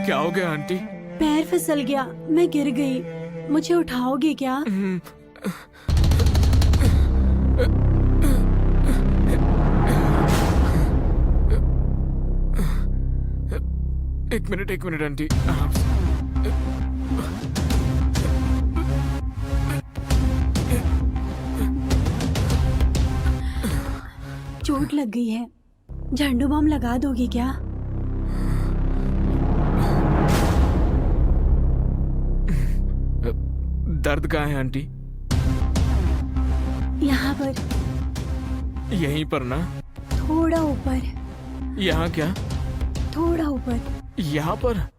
क्या हो गया आंटी? पैर फिसल गया, मैं गिर गई। मुझे उठाओगे क्या? एक मिनट आंटी। चोट लग गई है, झंडू बम लगा दोगे क्या? दर्द कहाँ है आंटी? यहाँ पर, यहीं पर ना? थोड़ा ऊपर। यहाँ क्या? थोड़ा ऊपर। यहाँ पर?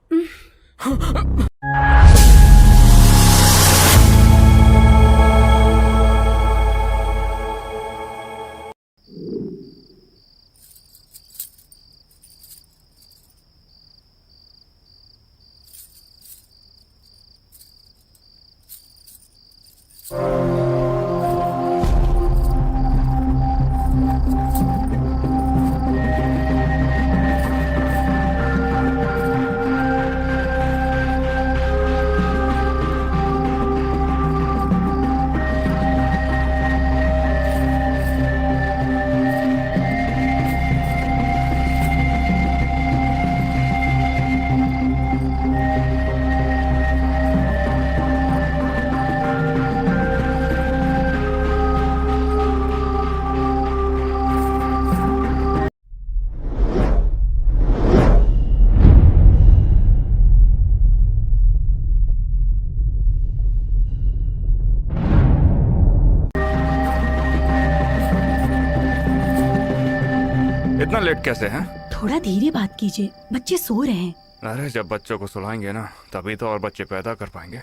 इतना लेट कैसे हैं? थोड़ा धीरे बात कीजिए, बच्चे सो रहे हैं। अरे जब बच्चों को सुलाएंगे ना तभी तो और बच्चे पैदा कर पाएंगे।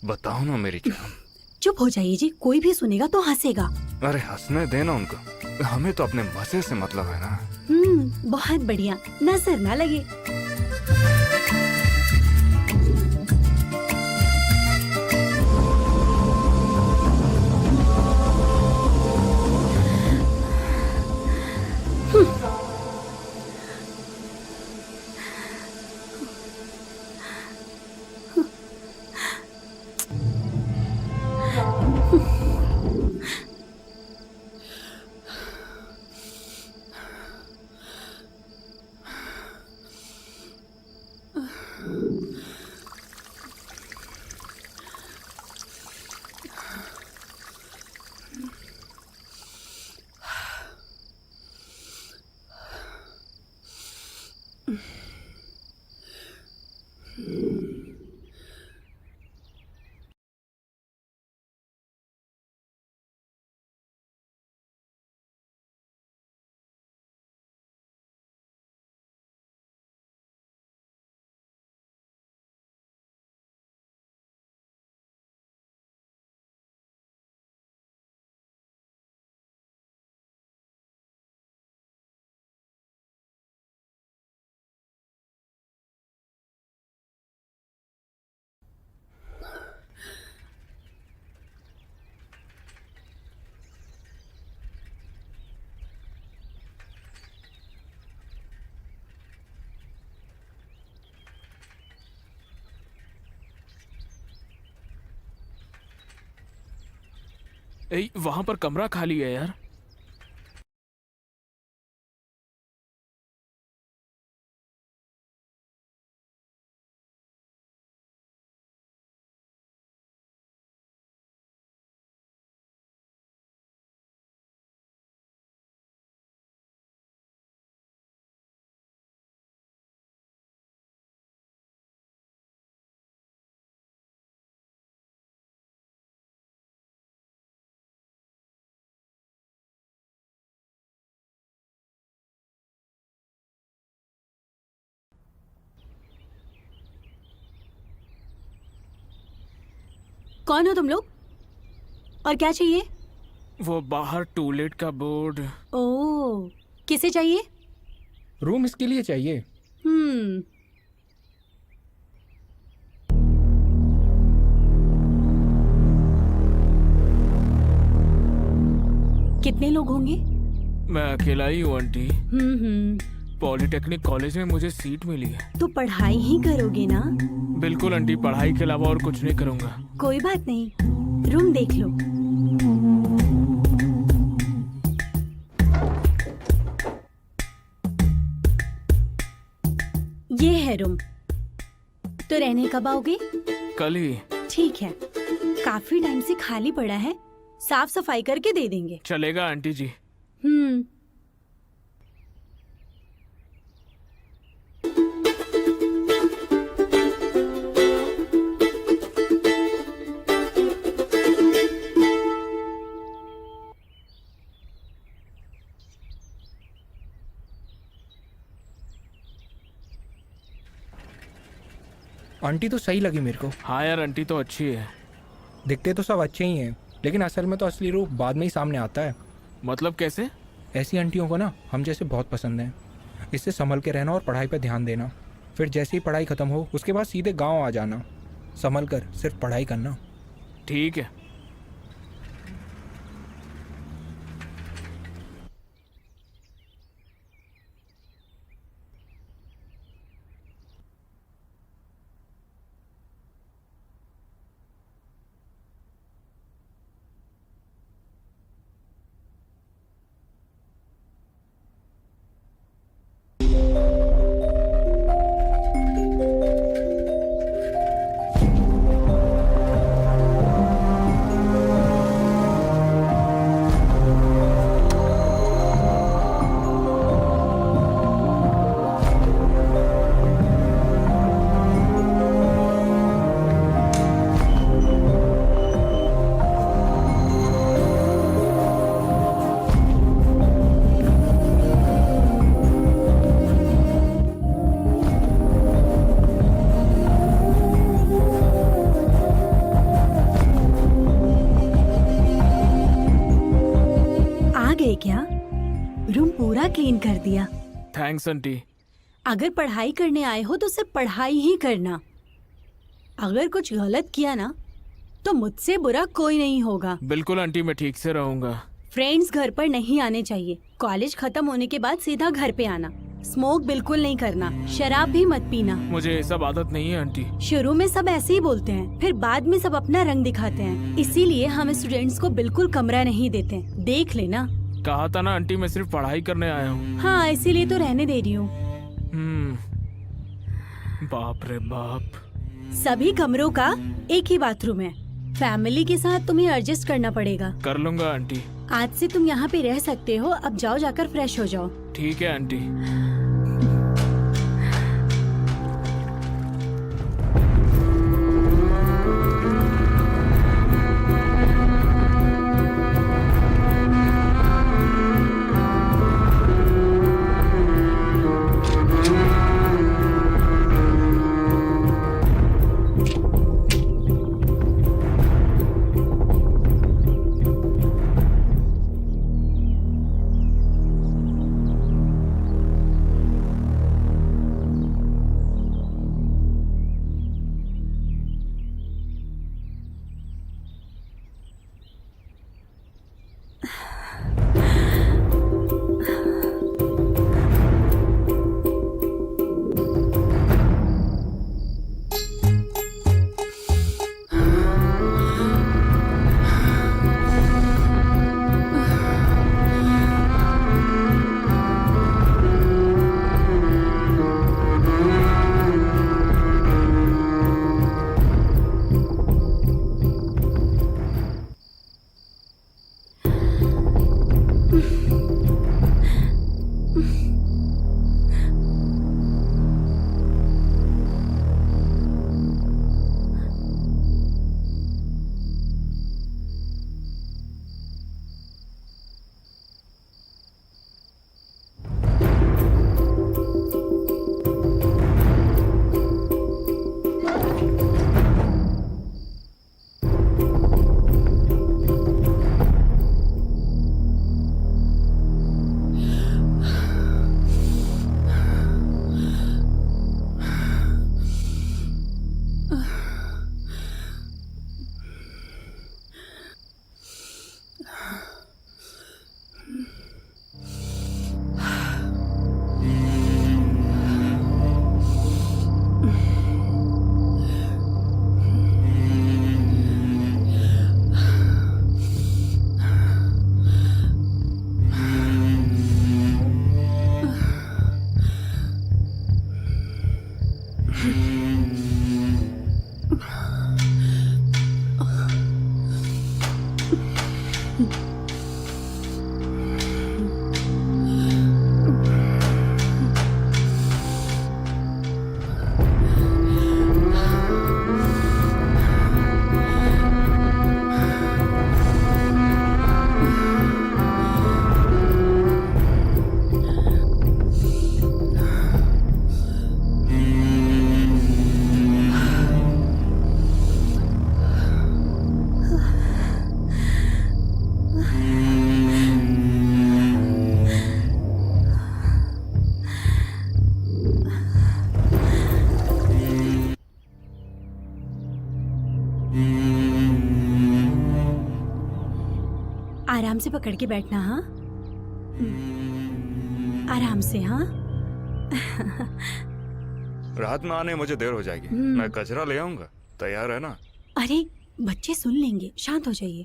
बताओ ना मेरी जान। चुप हो जाइए जी, कोई भी सुनेगा तो हंसेगा। अरे हंसने देना उनको, हमें तो अपने मजे से मतलब है ना। बहुत बढ़िया, नजर ना लगे। वहां पर कमरा खाली है यार। कौन हो तुम लोग और क्या चाहिए? वो बाहर टूलेट का बोर्ड। ओह, किसे चाहिए? रूम इसके लिए चाहिए। कितने लोग होंगे? मैं अकेला ही हूँ आंटी। पॉलिटेक्निक कॉलेज में मुझे सीट मिली है। तो पढ़ाई ही करोगे ना? बिल्कुल आंटी, पढ़ाई के अलावा और कुछ नहीं करूँगा। कोई बात नहीं, रूम देख लो। ये है रूम। तो रहने कब आओगे? कल ही। ठीक है, काफी टाइम से खाली पड़ा है, साफ सफाई करके दे देंगे। चलेगा आंटी जी। हम्म। आंटी तो सही लगी मेरे को। हाँ यार, आंटी तो अच्छी है। दिखते तो सब अच्छे ही हैं, लेकिन असल में तो असली रूप बाद में ही सामने आता है। मतलब कैसे? ऐसी आंटियों को ना हम जैसे बहुत पसंद है। इससे संभल के रहना और पढ़ाई पर ध्यान देना। फिर जैसे ही पढ़ाई ख़त्म हो उसके बाद सीधे गांव आ जाना। संभल कर सिर्फ पढ़ाई करना। ठीक है। क्या रूम पूरा क्लीन कर दिया? Thanks aunty. अगर पढ़ाई करने आए हो तो सिर्फ पढ़ाई ही करना। अगर कुछ गलत किया ना तो मुझसे बुरा कोई नहीं होगा। बिल्कुल आंटी, मैं ठीक से रहूंगा। फ्रेंड्स घर पर नहीं आने चाहिए। कॉलेज खत्म होने के बाद सीधा घर पे आना। स्मोक बिल्कुल नहीं करना, शराब भी मत पीना। मुझे ये सब आदत नहीं है आंटी। शुरू में सब ऐसे ही बोलते हैं, फिर बाद में सब अपना रंग दिखाते हैं। इसीलिए हम स्टूडेंट्स को बिल्कुल कमरा नहीं देते। देख लेना। कहा था ना आंटी, मैं सिर्फ पढ़ाई करने आया हूँ। हाँ, इसीलिए तो रहने दे रही हूँ। बाप रे बाप। सभी कमरों का एक ही बाथरूम है। फैमिली के साथ तुम्हें एडजस्ट करना पड़ेगा। कर लूंगा आंटी। आज से तुम यहाँ पे रह सकते हो। अब जाओ, जाकर फ्रेश हो जाओ। ठीक है आंटी। आराम से पकड़ के बैठना, हाँ? आराम से, हाँ? रात में आने मुझे देर हो जाएगी, मैं कचरा ले आऊंगा, तैयार है ना? अरे बच्चे सुन लेंगे, शांत हो जाइए।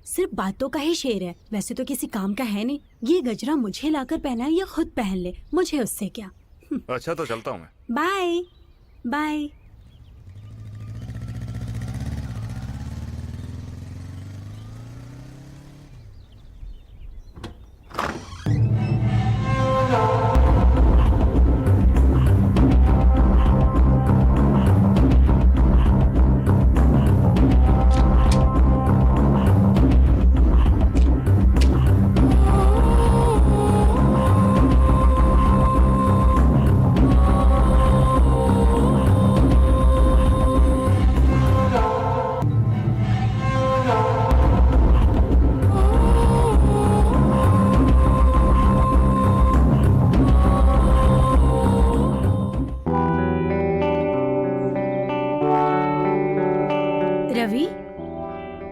सिर्फ बातों का ही शेर है, वैसे तो किसी काम का है नहीं। ये गजरा मुझे लाकर पहना है या खुद पहन ले, मुझे उससे क्या। अच्छा तो चलता हूँ मैं। Bye bye. रवि,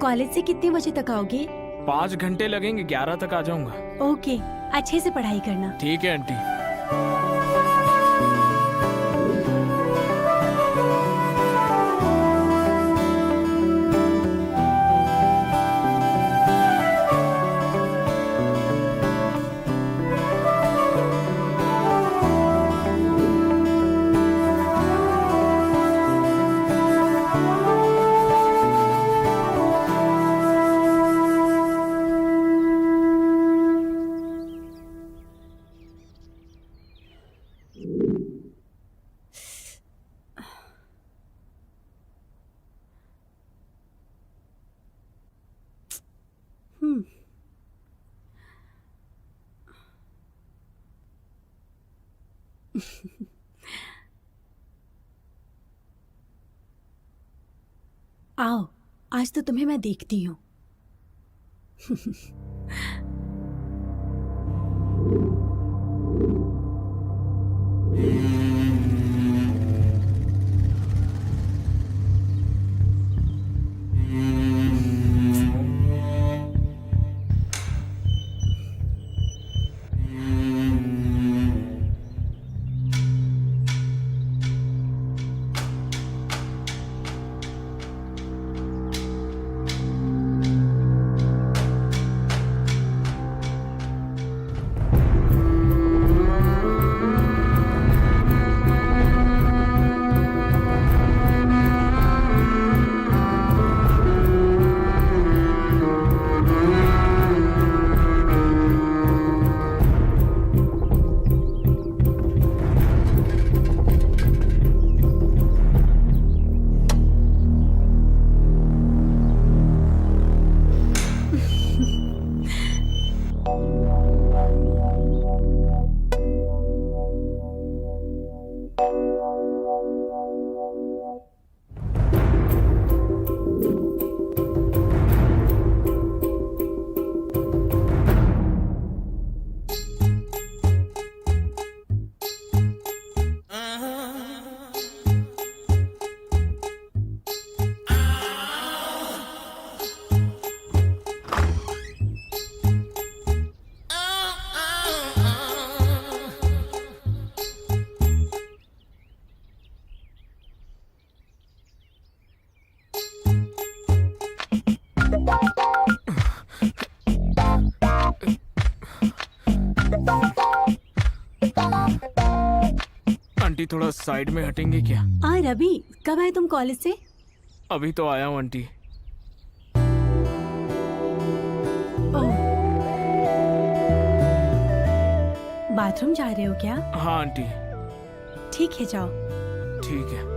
कॉलेज से कितने बजे तक आओगे? 5 घंटे लगेंगे, 11 तक आ जाऊंगा। ओके, अच्छे से पढ़ाई करना। ठीक है आंटी। हम्म। आओ, आज तो तुम्हें मैं देखती हूँ। आंटी थोड़ा साइड में हटेंगे क्या? रवि, कब आए तुम कॉलेज से? अभी तो आया हूँ आंटी। ओह, बाथरूम जा रहे हो क्या? हाँ आंटी। ठीक है, जाओ। ठीक है।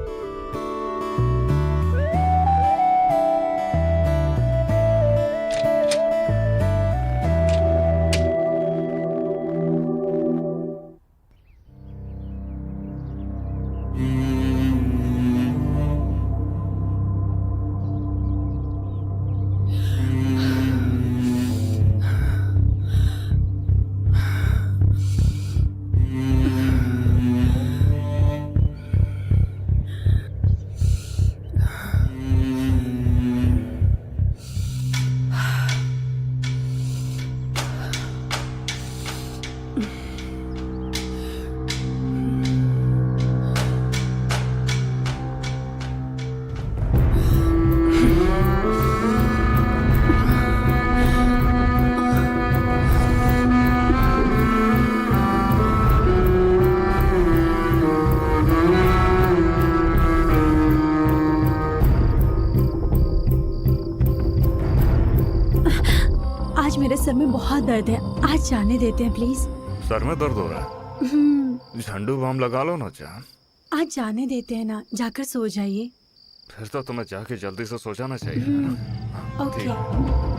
सर में बहुत दर्द है, आज जाने देते हैं प्लीज। सर में दर्द हो रहा है? झंडू बाम लगा लो ना जान। आज जाने देते हैं ना, जाकर सो जाइए। फिर तो तुम्हें जाके जल्दी से सो जाना चाहिए, है ना? ओके।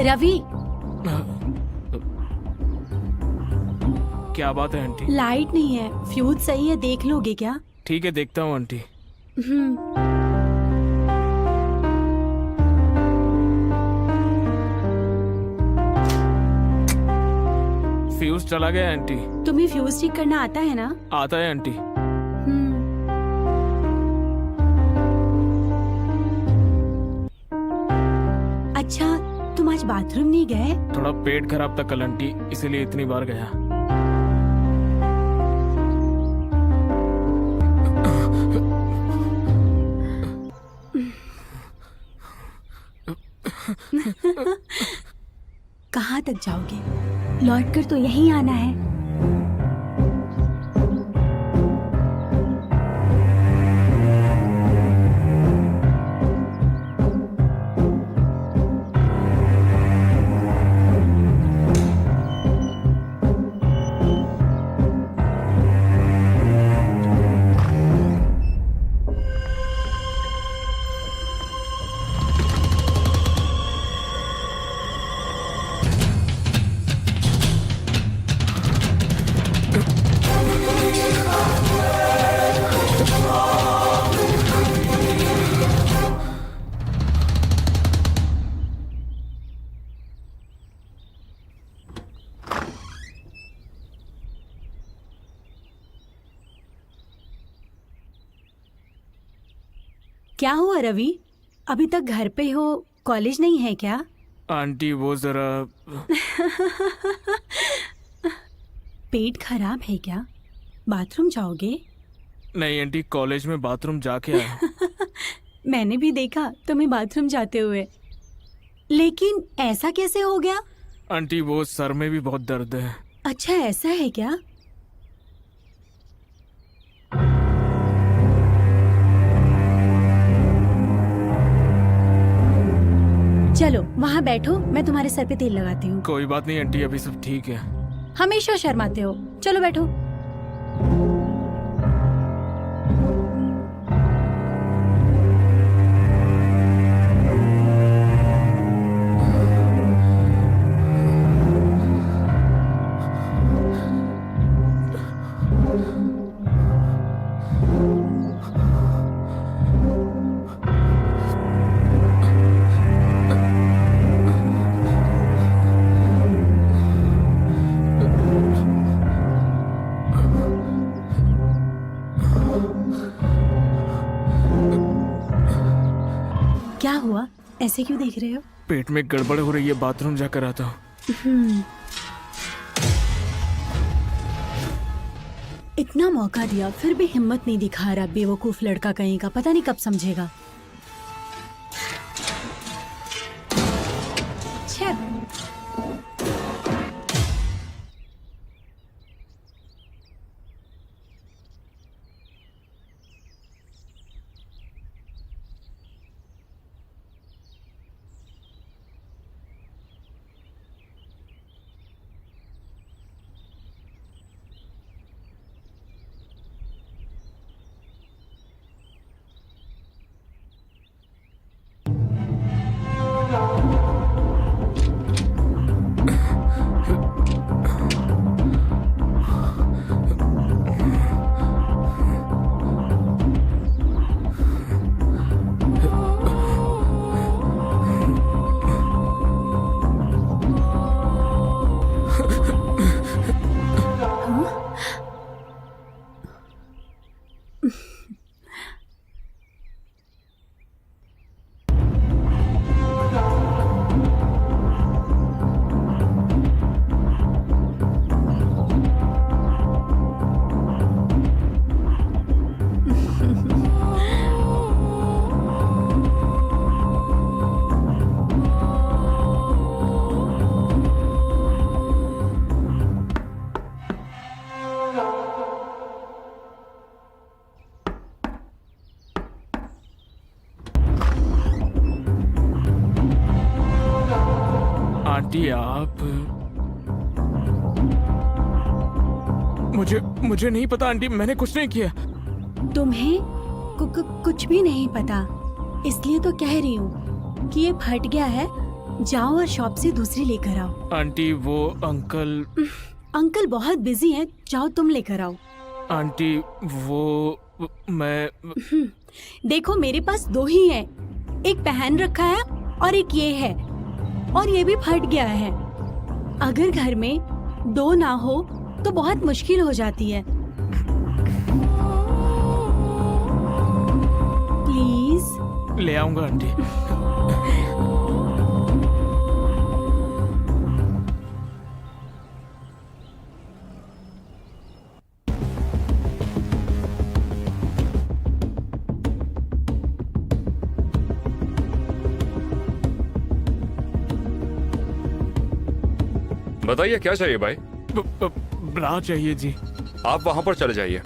रवि, क्या बात है आंटी? लाइट नहीं है, फ्यूज सही है, देख लोगे क्या? ठीक है, देखता हूँ आंटी। फ्यूज चला गया आंटी। तुम्हें फ्यूज ठीक करना आता है ना? आता है आंटी। अच्छा, तुम आज बाथरूम नहीं गए? थोड़ा पेट खराब था कल आंटी, इसीलिए इतनी बार गया। कहाँ तक जाओगे? लौट कर तो यहीं आना है। क्या हुआ रवि? अभी तक घर पे हो, कॉलेज नहीं है क्या? आंटी वो जरा पेट खराब है क्या? बाथरूम जाओगे? नहीं आंटी, कॉलेज में बाथरूम जाके आया। मैंने भी देखा तुम्हें बाथरूम जाते हुए, लेकिन ऐसा कैसे हो गया? आंटी वो सर में भी बहुत दर्द है। अच्छा, ऐसा है क्या? चलो वहाँ बैठो, मैं तुम्हारे सर पे तेल लगाती हूँ। कोई बात नहीं आंटी, अभी सब ठीक है। हमेशा शर्माते हो। चलो बैठो। ऐसे क्यों देख रहे हो? पेट में गड़बड़ हो रही है, बाथरूम जाकर आता हूँ। इतना मौका दिया फिर भी हिम्मत नहीं दिखा रहा, बेवकूफ लड़का कहीं का, पता नहीं कब समझेगा। छे। आंटी आप मुझे नहीं पता आंटी, मैंने कुछ नहीं किया। तुम्हें कुछ भी नहीं पता, इसलिए तो कह रही हूँ कि ये फट गया है। जाओ और शॉप से दूसरी लेकर आओ। आंटी वो अंकल बहुत बिजी हैं, जाओ तुम लेकर आओ। आंटी वो मैं देखो मेरे पास दो ही है, एक पहन रखा है और एक ये है, और ये भी फट गया है। अगर घर में दो ना हो तो बहुत मुश्किल हो जाती है। प्लीज ले आऊंगा आंटी। बताइए क्या चाहिए भाई? ब्रा चाहिए जी। आप वहां पर चले जाइए।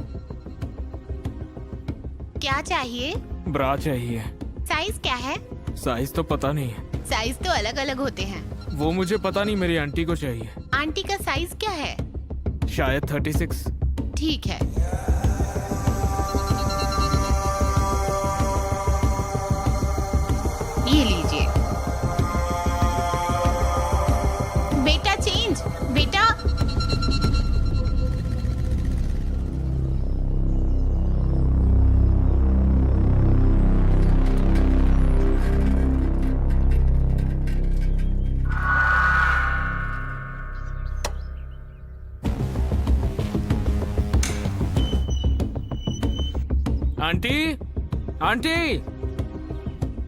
क्या चाहिए? ब्रा चाहिए। साइज क्या है? साइज तो पता नहीं है। साइज तो अलग अलग होते हैं। वो मुझे पता नहीं, मेरी आंटी को चाहिए। आंटी का साइज क्या है? शायद 36। ठीक है। ये लीजिए। बेटा चेंज, बेटा। आंटी आंटी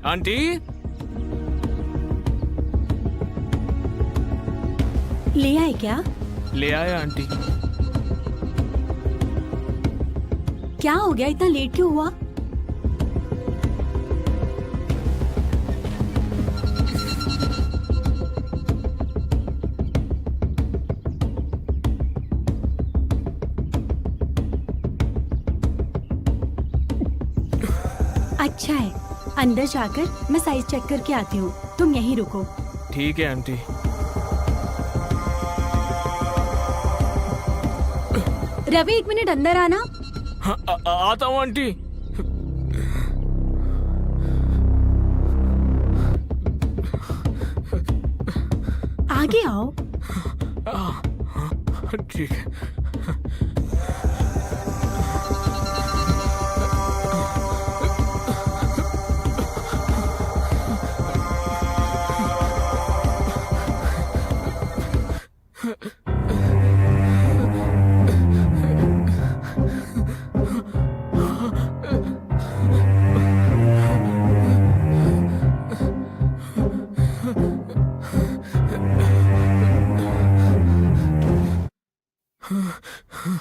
आंटी ले आए क्या? ले आया आंटी। क्या हो गया, इतना लेट क्यों हुआ? अच्छा है, अंदर जाकर मैं साइज चेक करके आती हूँ, तुम यहीं रुको। ठीक है आंटी। रवि 1 मिनट अंदर आना। हाँ, आता हूँ आंटी। आगे आओ। ठीक है। क्या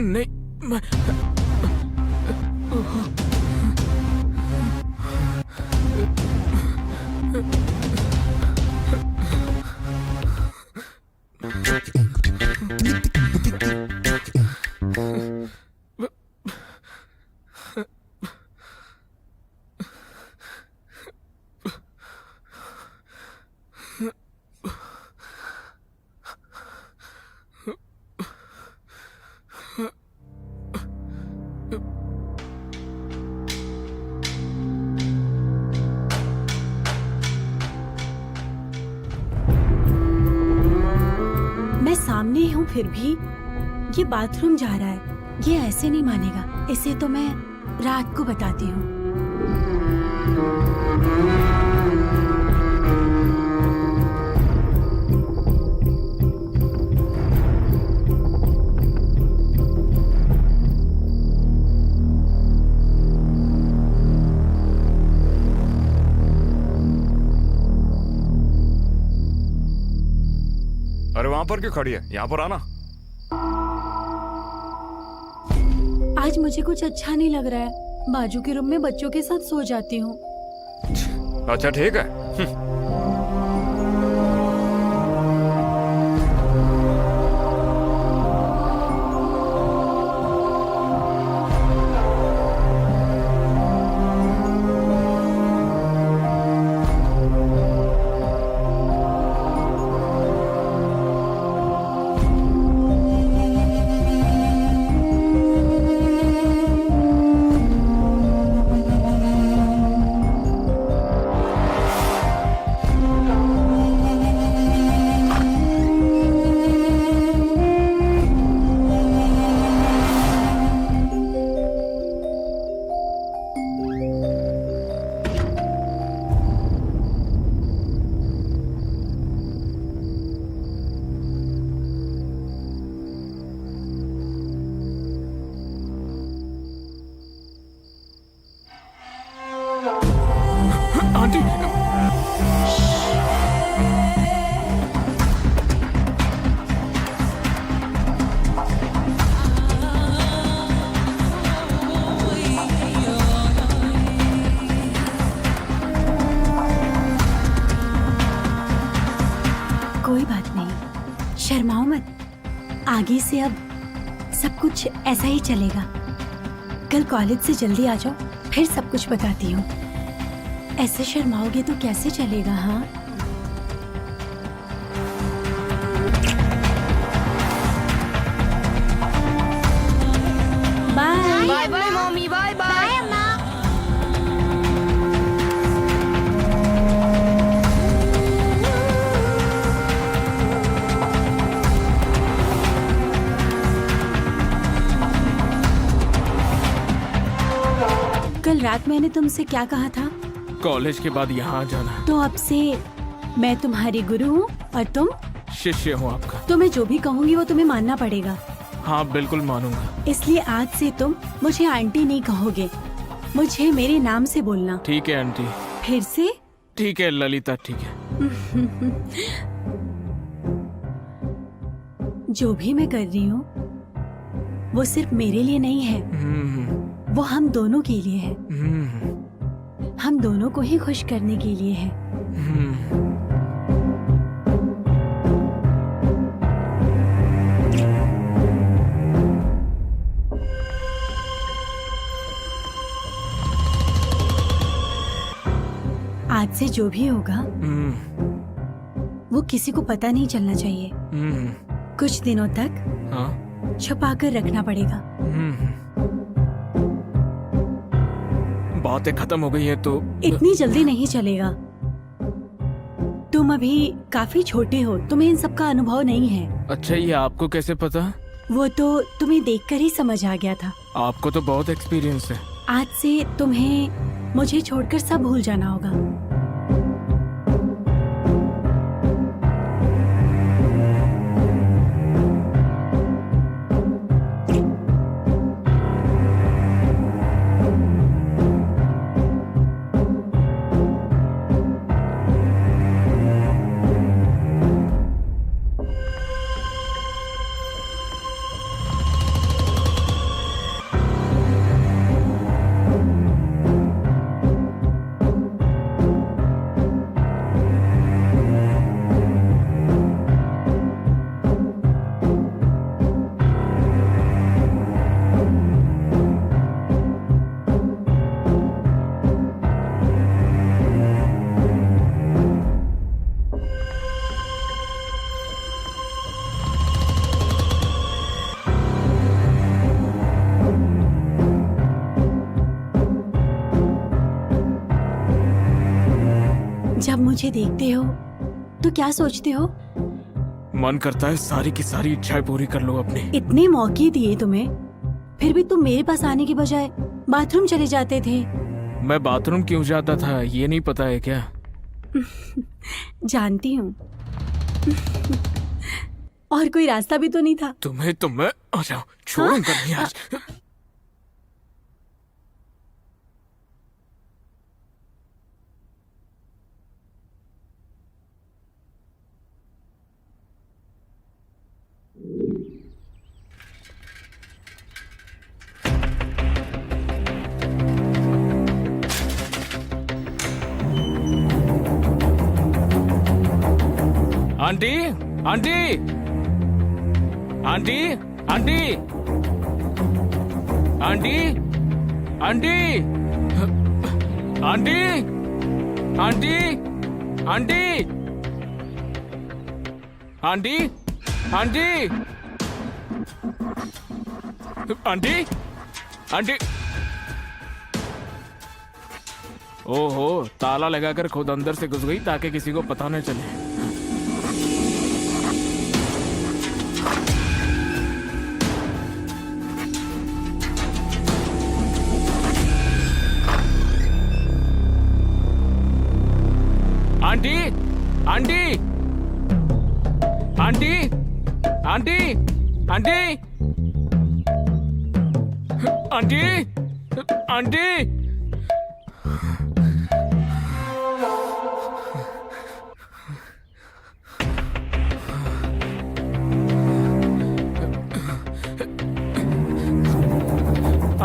नहीं मैं मैं सामने हूँ फिर भी ये बाथरूम जा रहा है। ये ऐसे नहीं मानेगा। इसे तो मैं रात को बताती हूँ। अरे वहां पर क्यों खड़ी है? यहाँ पर आना। आज मुझे कुछ अच्छा नहीं लग रहा है। बाजू के रूम में बच्चों के साथ सो जाती हूँ। अच्छा ठीक है। आंटी कोई बात नहीं, शर्माओ मत। आगे से अब सब कुछ ऐसा ही चलेगा। कल कॉलेज से जल्दी आ जाओ, फिर सब कुछ बताती हूँ। ऐसे शर्माओगे तो कैसे चलेगा? हाँ, bye. Bye bye mummy, bye bye अम्मा। कल रात मैंने तुमसे क्या कहा था? कॉलेज के बाद यहाँ जाना। तो अब से मैं तुम्हारी गुरु हूँ और तुम? शिष्य हूँ आपका। तो मैं जो भी कहूँगी वो तुम्हें मानना पड़ेगा। हाँ बिल्कुल मानूंगा। इसलिए आज से तुम मुझे आंटी नहीं कहोगे, मुझे मेरे नाम से बोलना। ठीक है आंटी। फिर से? ठीक है ललिता, ठीक है। जो भी मैं कर रही हूँ वो सिर्फ मेरे लिए नहीं है, वो हम दोनों के लिए है। हम दोनों को ही खुश करने के लिए है। आज से जो भी होगा वो किसी को पता नहीं चलना चाहिए। कुछ दिनों तक हाँ छुपा कर रखना पड़ेगा। बातें खत्म हो गई है तो इतनी जल्दी नहीं चलेगा। तुम अभी काफी छोटे हो, तुम्हें इन सब का अनुभव नहीं है। अच्छा ये आपको कैसे पता? वो तो तुम्हें देखकर ही समझ आ गया था। आपको तो बहुत एक्सपीरियंस है। आज से तुम्हें मुझे छोड़कर सब भूल जाना होगा। जब मुझे देखते हो तो क्या सोचते हो? मन करता है सारी की सारी इच्छाएं पूरी कर लो अपनी। इतने मौके दिए तुम्हें, फिर भी तुम मेरे पास आने की बजाय बाथरूम चले जाते थे। मैं बाथरूम क्यों जाता था ये नहीं पता है क्या? जानती हूँ। और कोई रास्ता भी तो नहीं था। तुम्हें आ जाओ, छोड़ो हाँ? नहीं आज। Aunty aunty aunty aunty aunty aunty aunty aunty aunty aunty aunty aunty aunty. ओहो, ताला लगाकर खुद अंदर से घुस गई ताकि किसी को पता न चले। Aunty aunty aunty aunty aunty aunty aunty.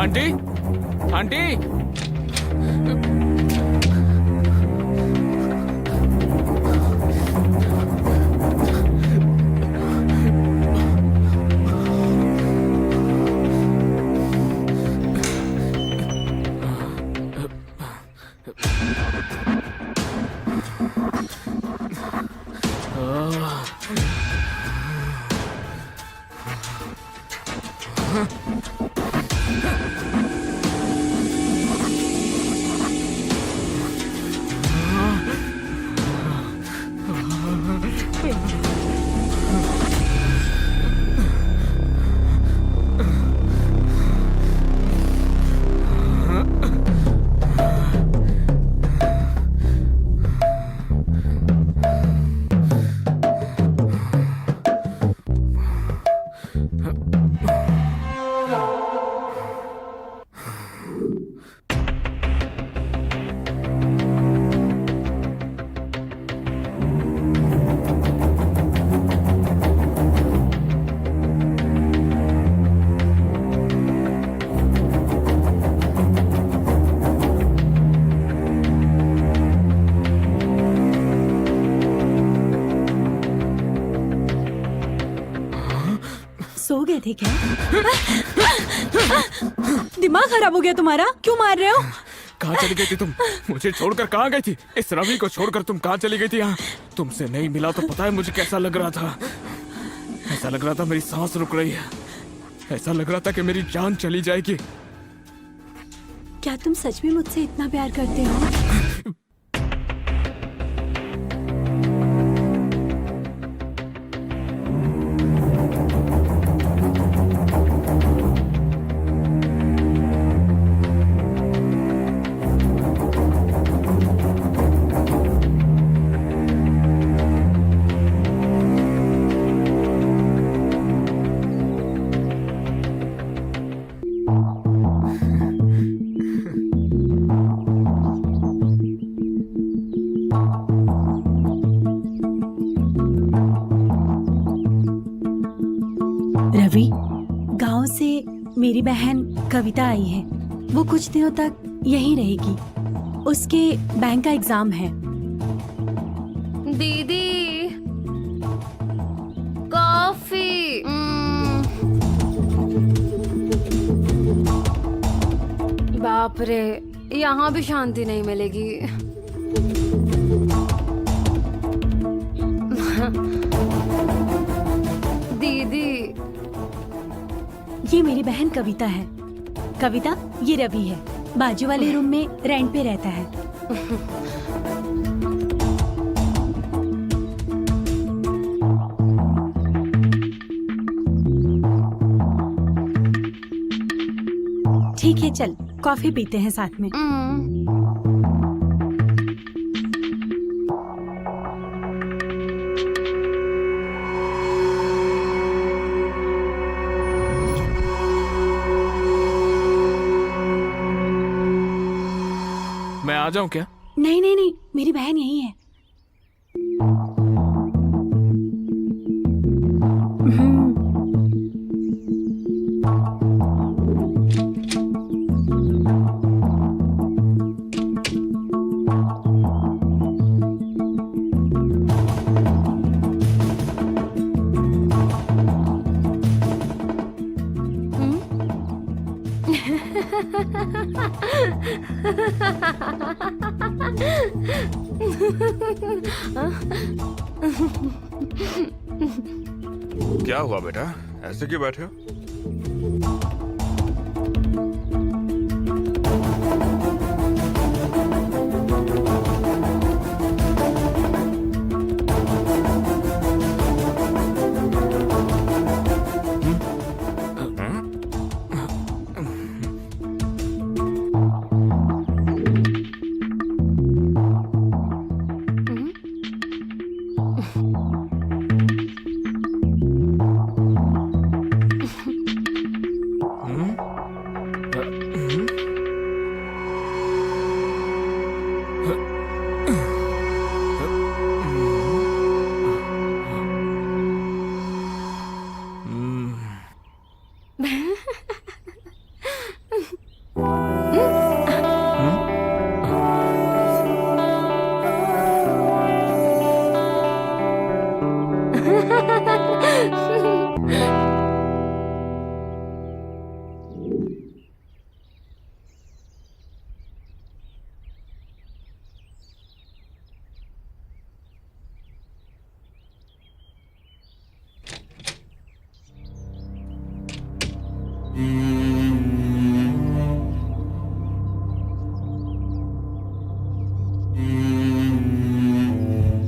Aunty aunty सो गए थे क्या? दिमाग खराब हो गया तुम्हारा? क्यों मार रहे हो? कहाँ चली गई थी तुम? मुझे छोड़कर कहाँ गई थी? इस रवि को छोड़कर तुम कहाँ चली गई थी? यहाँ तुमसे नहीं मिला तो पता है मुझे कैसा लग रहा था। ऐसा लग रहा था मेरी सांस रुक रही है। ऐसा लग रहा था कि मेरी जान चली जाएगी। क्या तुम सच में मुझसे इतना प्यार करते हो? कविता आई है। वो कुछ दिनों तक यहीं रहेगी। उसके बैंक का एग्जाम है। दीदी कॉफी। बाप रे, यहाँ भी शांति नहीं मिलेगी। दीदी ये मेरी बहन कविता है। कविता, ये रवि है, बाजू वाले रूम में रेंट पे रहता है। ठीक है, चल कॉफी पीते हैं साथ में। मैं आ जाऊं क्या? नहीं नहीं नहीं, मेरी बहन यही है। क्या हुआ बेटा, ऐसे क्यों बैठे हो?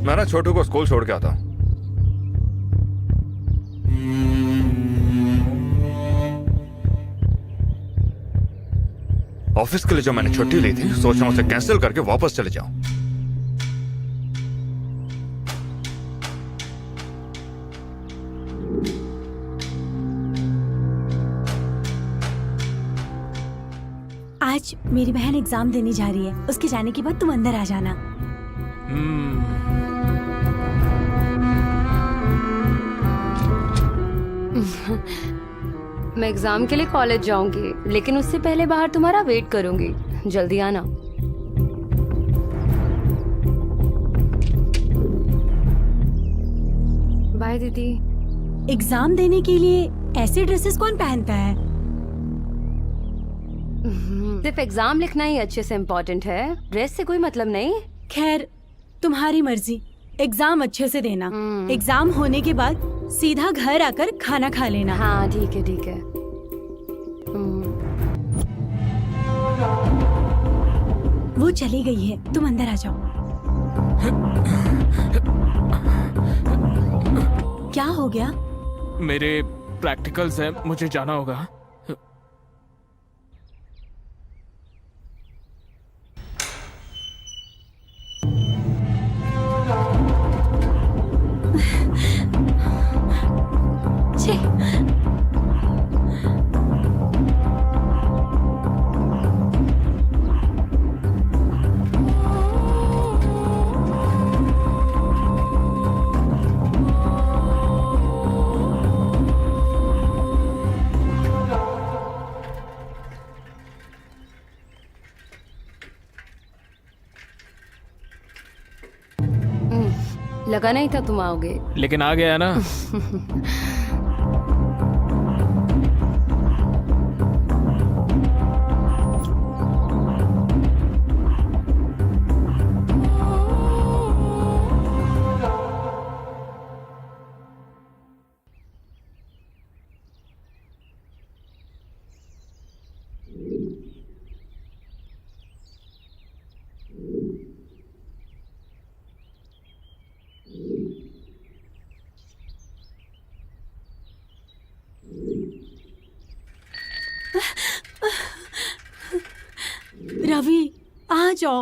मैं ना छोटू को स्कूल छोड़ के आता हूँ। ऑफिस के लिए जो मैंने छुट्टी ली थी, सोच रहा हूँ उसे कैंसिल करके वापस चले जाऊं। आज मेरी बहन एग्जाम देने जा रही है। उसके जाने के बाद तुम अंदर आ जाना। मैं एग्जाम के लिए कॉलेज जाऊंगी, लेकिन उससे पहले बाहर तुम्हारा वेट करूंगी। जल्दी आना। बाय दीदी। एग्जाम देने के लिए ऐसे ड्रेसेस कौन पहनता है? सिर्फ एग्जाम लिखना ही अच्छे से इम्पोर्टेंट है, ड्रेस से कोई मतलब नहीं। खैर, तुम्हारी मर्जी। एग्जाम अच्छे से देना। एग्जाम होने के बाद सीधा घर आकर खाना खा लेना। हाँ ठीक है ठीक है। वो चली गई है, तुम अंदर आ जाओ। क्या हो गया? मेरे प्रैक्टिकल्स हैं, मुझे जाना होगा। छे। लगा नहीं था तुम आओगे। लेकिन आ गया ना। रवि आ जाओ,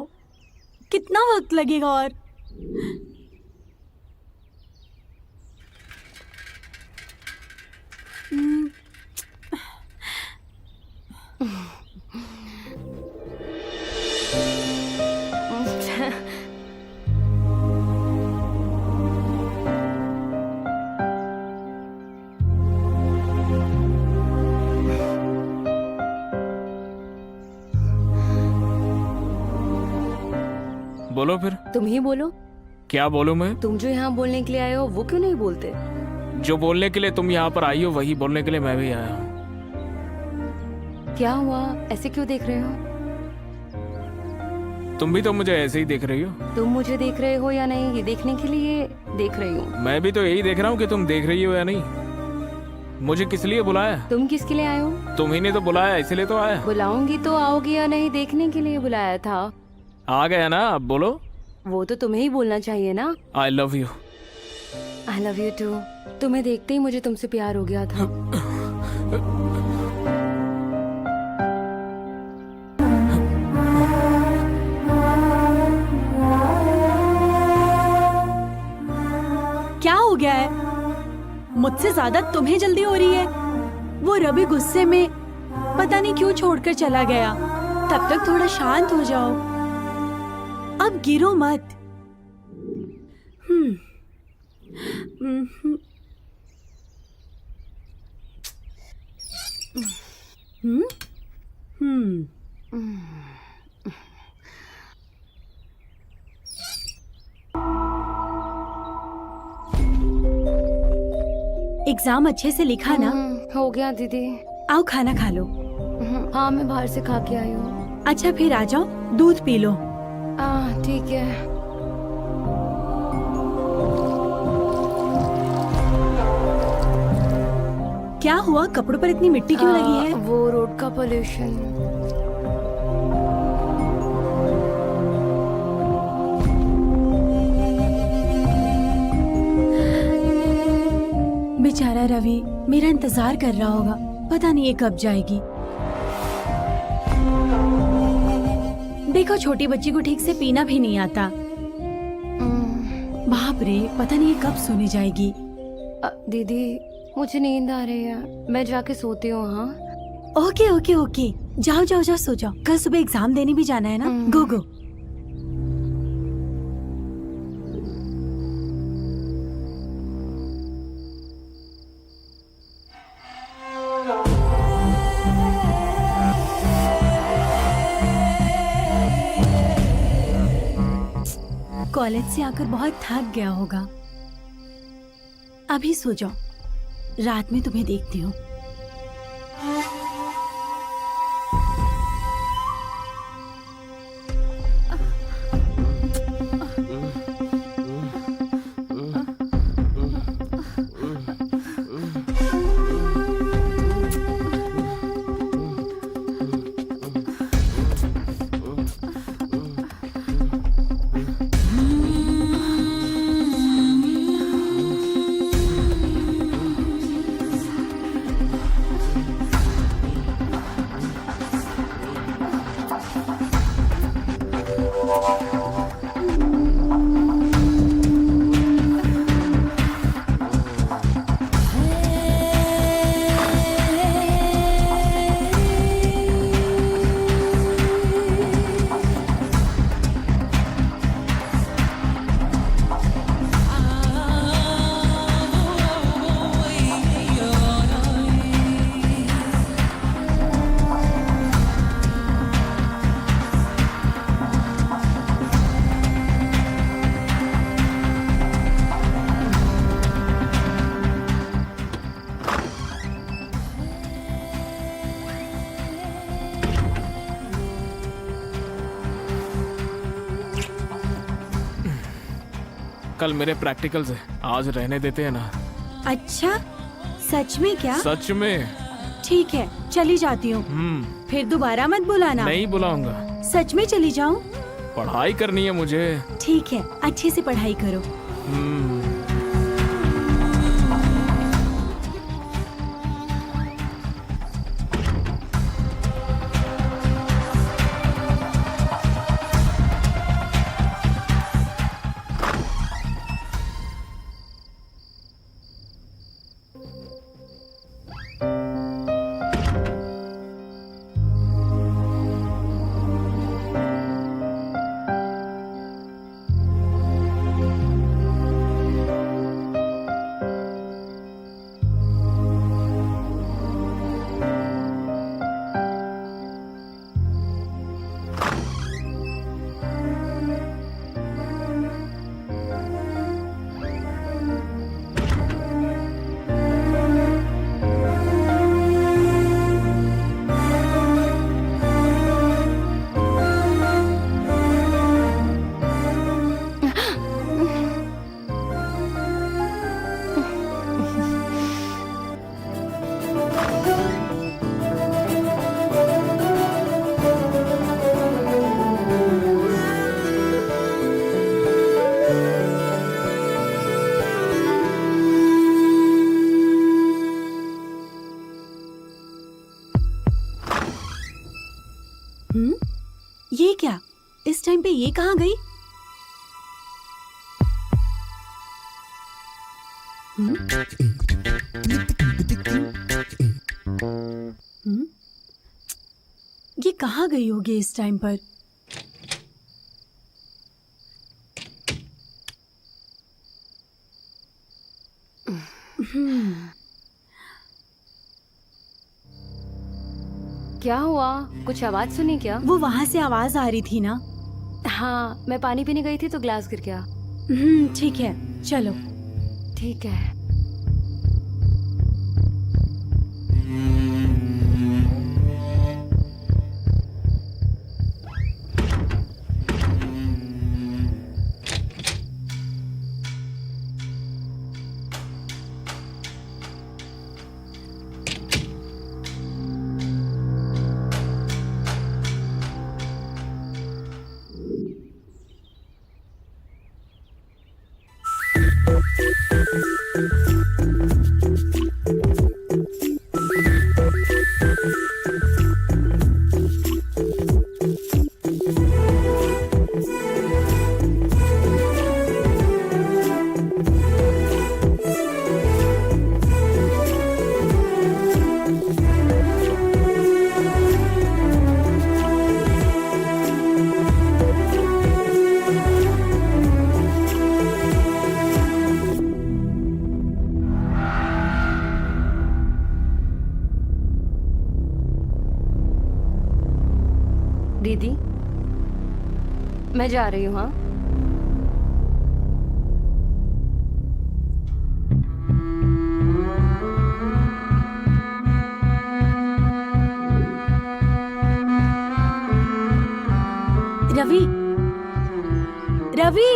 कितना वक्त लगेगा और? बोलो फिर। तुम ही बोलो। क्या बोलूं मैं? तुम जो यहाँ बोलने के लिए आए हो वो क्यों नहीं बोलते? जो बोलने के लिए तुम यहाँ पर आई हो वही बोलने के लिए मैं भी आया हूँ। क्या हुआ, ऐसे क्यों देख रहे हो? तुम भी तो मुझे ऐसे ही देख रही हो। तुम मुझे देख रहे हो या नहीं ये देखने के लिए देख रही हूँ। मैं भी तो यही देख रहा हूँ कि तुम देख रही हो या नहीं। मुझे किस लिए बुलाया? तुम किसके लिए आए हो? तुम ही ने तो बुलाया, इसलिए तो आया। बुलाऊंगी तो आओगी या नहीं देखने के लिए बुलाया था। आ गया ना, अब बोलो। वो तो तुम्हें ही बोलना चाहिए ना। I love you. I love you too. तुम्हें देखते ही मुझे तुमसे प्यार हो गया था। क्या हो गया है? मुझसे ज्यादा तुम्हें जल्दी हो रही है। वो रवि गुस्से में पता नहीं क्यों छोड़कर चला गया। तब तक थोड़ा शांत हो जाओ, अब गिरो मत। हम्म हम्म हम्म हम्म एग्जाम अच्छे से लिखा ना? हो गया दीदी। आओ खाना खा लो। हाँ मैं बाहर से खा के आई हूँ। अच्छा फिर आ जाओ, दूध पी लो। ठीक है। क्या हुआ, कपड़ों पर इतनी मिट्टी क्यों लगी है? वो रोड का पोल्यूशन। बेचारा रवि मेरा इंतजार कर रहा होगा, पता नहीं ये कब जाएगी। देखो छोटी बच्ची को ठीक से पीना भी नहीं आता। बाप रे, पता नहीं ये कब सोने जाएगी। दीदी मुझे नींद आ रही है, मैं जाके सोती हूँ। हाँ ओके ओके ओके, जाओ जाओ जाओ सो जाओ, कल सुबह एग्जाम देने भी जाना है ना। गो गो। कॉलेज से आकर बहुत थक गया होगा। अभी सो जाओ, रात में तुम्हें देखती हूँ। कल मेरे प्रैक्टिकल्स है, आज रहने देते हैं ना। अच्छा, सच में क्या? सच में। ठीक है, चली जाती हूँ। फिर दोबारा मत बुलाना। नहीं बुलाऊंगा। सच में चली जाऊँ? पढ़ाई करनी है मुझे। ठीक है, अच्छे से पढ़ाई करो। ये क्या? इस टाइम पे ये कहाँ गई? ये कहाँ गई होगी इस टाइम पर? क्या हुआ? कुछ आवाज सुनी क्या? वो वहां से आवाज आ रही थी ना। हाँ, मैं पानी पीने गई थी तो ग्लास गिर गया। ठीक है, चलो। ठीक है। दीदी, मैं जा रही हूँ। हाँ, रवि, रवि,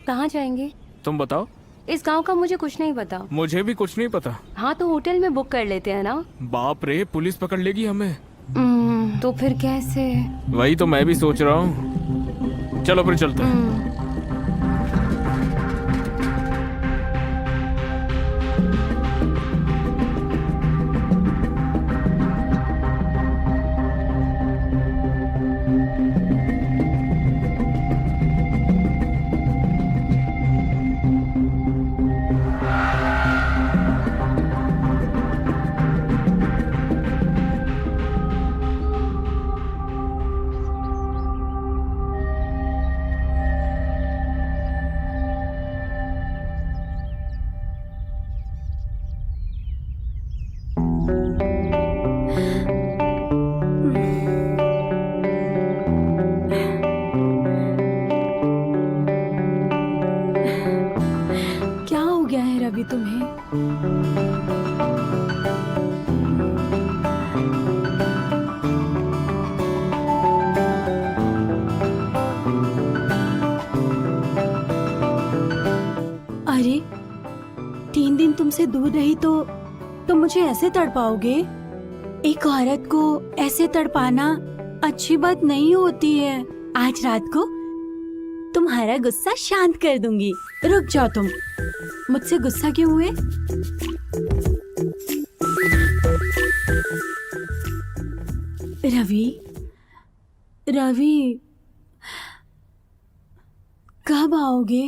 कहाँ जाएंगे? तुम बताओ। इस गांव का मुझे कुछ नहीं पता। मुझे भी कुछ नहीं पता। हाँ, तो होटल में बुक कर लेते हैं ना। बाप रे, पुलिस पकड़ लेगी हमें। तो फिर कैसे? वही तो मैं भी सोच रहा हूँ। चलो फिर चलते हैं। मुझसे दूर रही तो तुम मुझे ऐसे तड़पाओगे? एक औरत को ऐसे तड़पाना अच्छी बात नहीं होती है। आज रात को तुम्हारा गुस्सा शांत कर दूंगी। रुक जाओ तुम। मुझसे गुस्सा क्यों हुए? रवि, रवि, कब आओगे?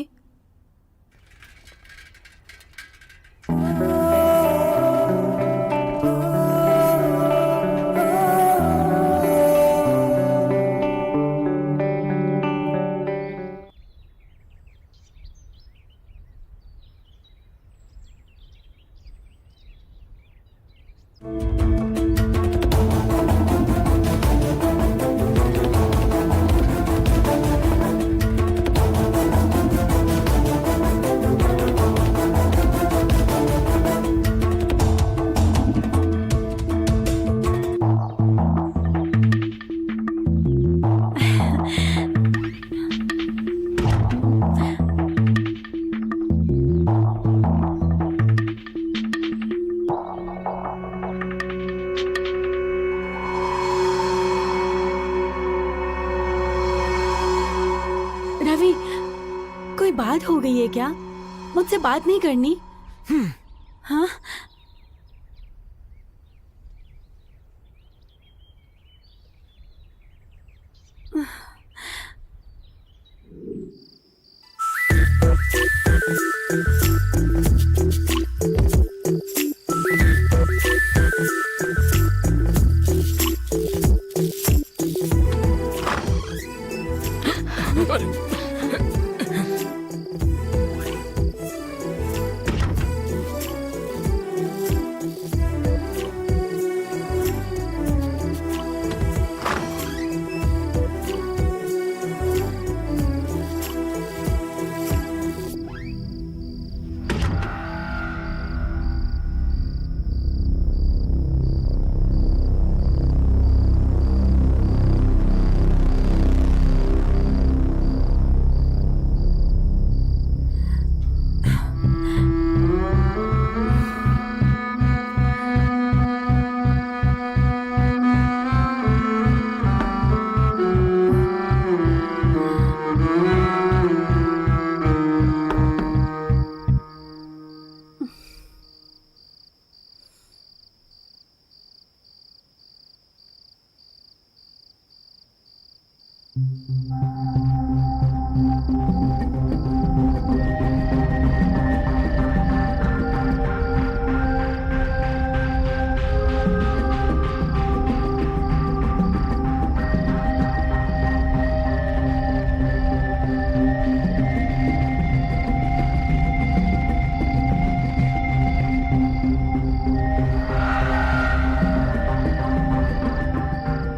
रवि, कोई बात हो गई है क्या? मुझसे बात नहीं करनी? हाँ?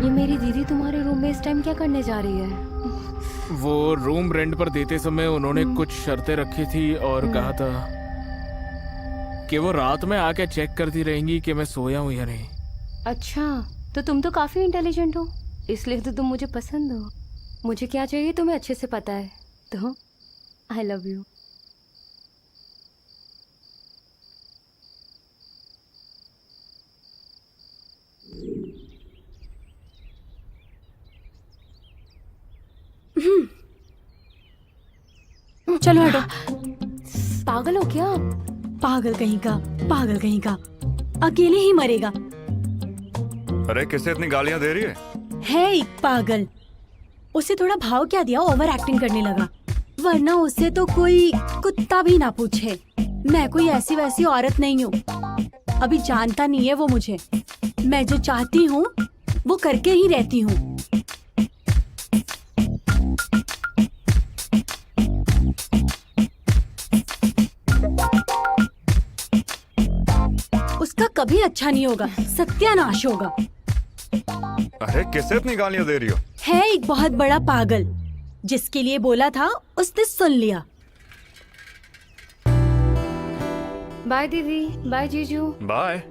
ये मेरी दीदी तुम्हारे रूम में इस टाइम क्या करने जा रही है? वो रूम रेंट पर देते समय उन्होंने कुछ शर्तें रखी थी और कहा था कि वो रात में आके चेक करती रहेंगी कि मैं सोया हूँ या नहीं। अच्छा, तो तुम तो काफी इंटेलिजेंट हो, इसलिए तो तुम मुझे पसंद हो। मुझे क्या चाहिए तुम्हें अच्छे से पता है, तो आई लव यू। चलो हटो। पागल हो क्या? पागल कहीं का, पागल कहीं का, अकेले ही मरेगा। अरे किससे इतनी गालियां दे रही है? एक पागल। उसे थोड़ा भाव क्या दिया, ओवर एक्टिंग करने लगा। वरना उससे तो कोई कुत्ता भी ना पूछे। मैं कोई ऐसी वैसी औरत नहीं हूँ। अभी जानता नहीं है वो मुझे। मैं जो चाहती हूँ वो करके ही रहती हूँ। उसका कभी अच्छा नहीं होगा, सत्यानाश होगा। अरे किससे इतनी गालियां दे रही हो? है एक बहुत बड़ा पागल, जिसके लिए बोला था उसने सुन लिया। बाय दीदी, बाय जीजू। बाय।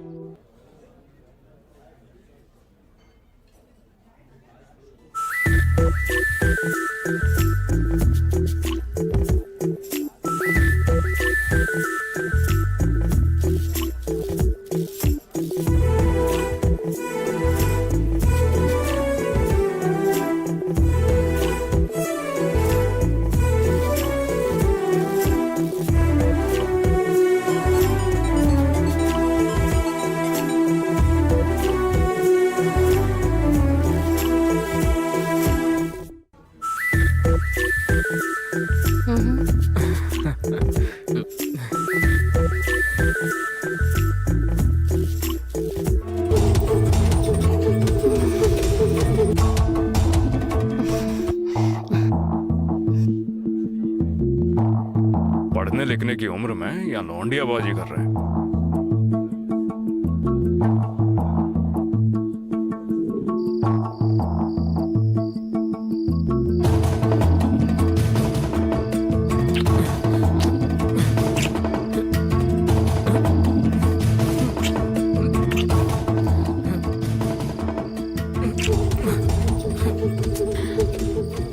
उम्र में या लौंडियाबाजी कर रहे हैं।